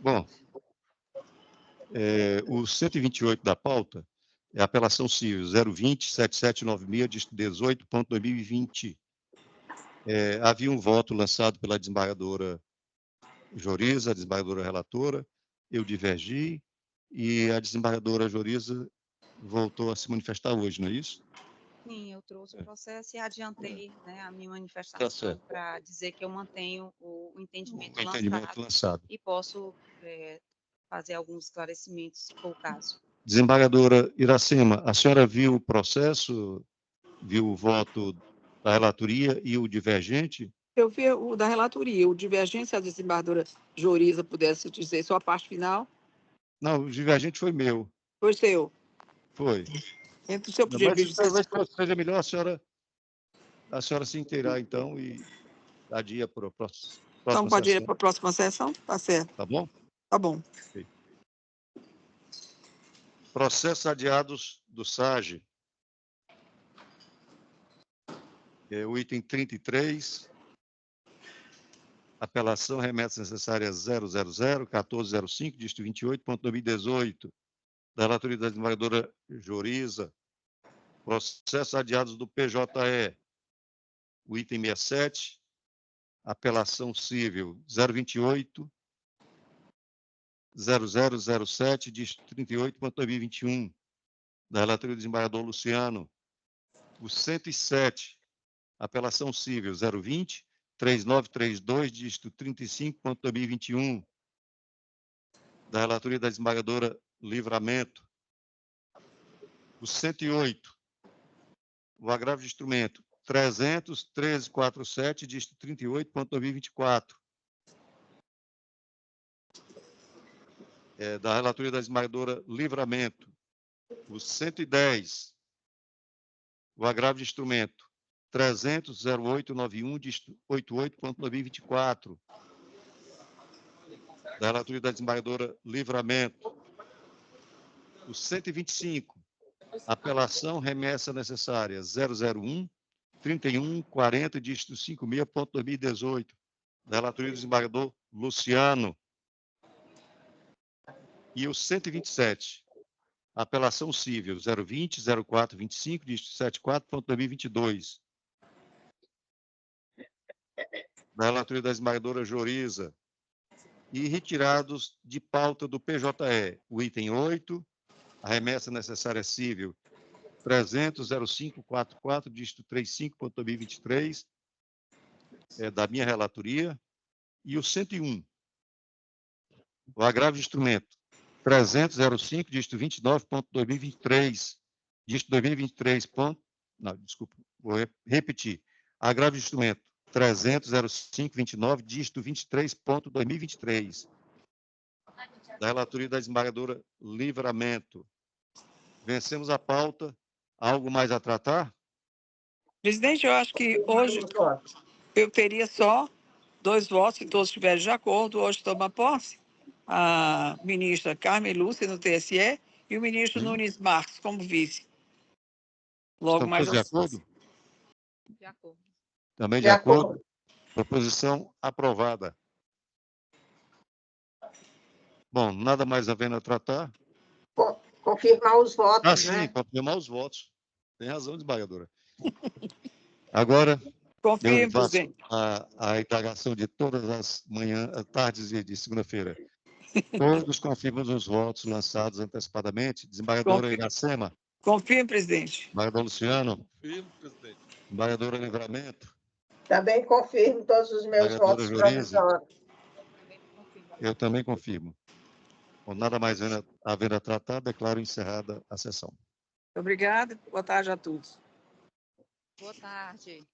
Bom, o 128 da pauta é a apelação civil 020-7796-18.2020. Havia um voto lançado pela desembargadora Joriza, a desembargadora relatora, eu divergi, e a desembargadora Joriza voltou a se manifestar hoje, não é isso? Sim, eu trouxe o processo e adiantei, né, a minha manifestação para dizer que eu mantenho o entendimento, lançado e posso fazer alguns esclarecimentos, se for o caso. Desembargadora Iracema, a senhora viu o processo, viu o voto da relatoria e o divergente? Eu vi o da relatoria, o divergente, se a desembargadora Joriza pudesse dizer só a parte final. Não, o divergente foi meu. Foi seu? Foi. Entre o seu poder de vista. Talvez seja melhor a senhora se inteirar, então, e adia para a próxima sessão. Então, pode ir para a próxima sessão? Tá certo. Tá bom? Tá bom. Okay. Processos adiados do SAGE. O item 33. Apelação, remessa necessária 000-1405, dígito 28.2018, da relatoria da desembargadora Joriza. Processos adiados do PJE. O item 67, apelação civil 028-0007, dígito 38.2021, da relatoria do desembargador Luciano. O 107, apelação civil 020-3932, dígito 35.2021, da relatoria da desembargadora Livramento. O 108, o agravo de instrumento 300-1347, dígito 38.2024, da relatoria da desembargadora Livramento. O 110, o agravo de instrumento 300-0891, dígito 88.2024, da relatoria da desembargadora Livramento. O 125, apelação, remessa necessária 001-3140, dígito 56.2018, da relatoria do desembargador Luciano. E o 127, apelação civil 020-0425, dígito 74.2022, da relatoria da desembargadora Joriza. E retirados de pauta do PJE, o item 8, a remessa necessária civil 300-0544, dígito 35.2023, da minha relatoria, e o 101, o agravo de instrumento 300-05, dígito 29.2023, dígito 2023, não, desculpa, vou repetir, agravo de instrumento 300-0529, dígito 23.2023, da relatoria da desembargadora Livramento. Vencemos a pauta. Algo mais a tratar? Presidente, eu acho que hoje eu teria só 2 votos, se todos estiverem de acordo. Hoje toma posse a ministra Carmen Lúcia, no TSE, e o ministro Nunes Marques, como vice. Logo Estão mais todos de acordo? De acordo. Também de acordo? Proposição aprovada. Bom, nada mais havendo a tratar. Confirmar os votos, sim, né? confirmar os votos. Tem razão, desembargadora. Agora, Confirme, eu faço presidente. a indagação de todas as tardes de segunda-feira. Todos confirmam os votos lançados antecipadamente. Desembargadora Iracema. Confirme, presidente. Desembargador Luciano. Confirmo, presidente. Desembargadora Livramento. Também confirmo todos os meus Desembargadora votos Joriza. provisórios. Eu também confirmo. Com nada mais havendo a tratar, declaro encerrada a sessão. Obrigada. Boa tarde a todos. Boa tarde.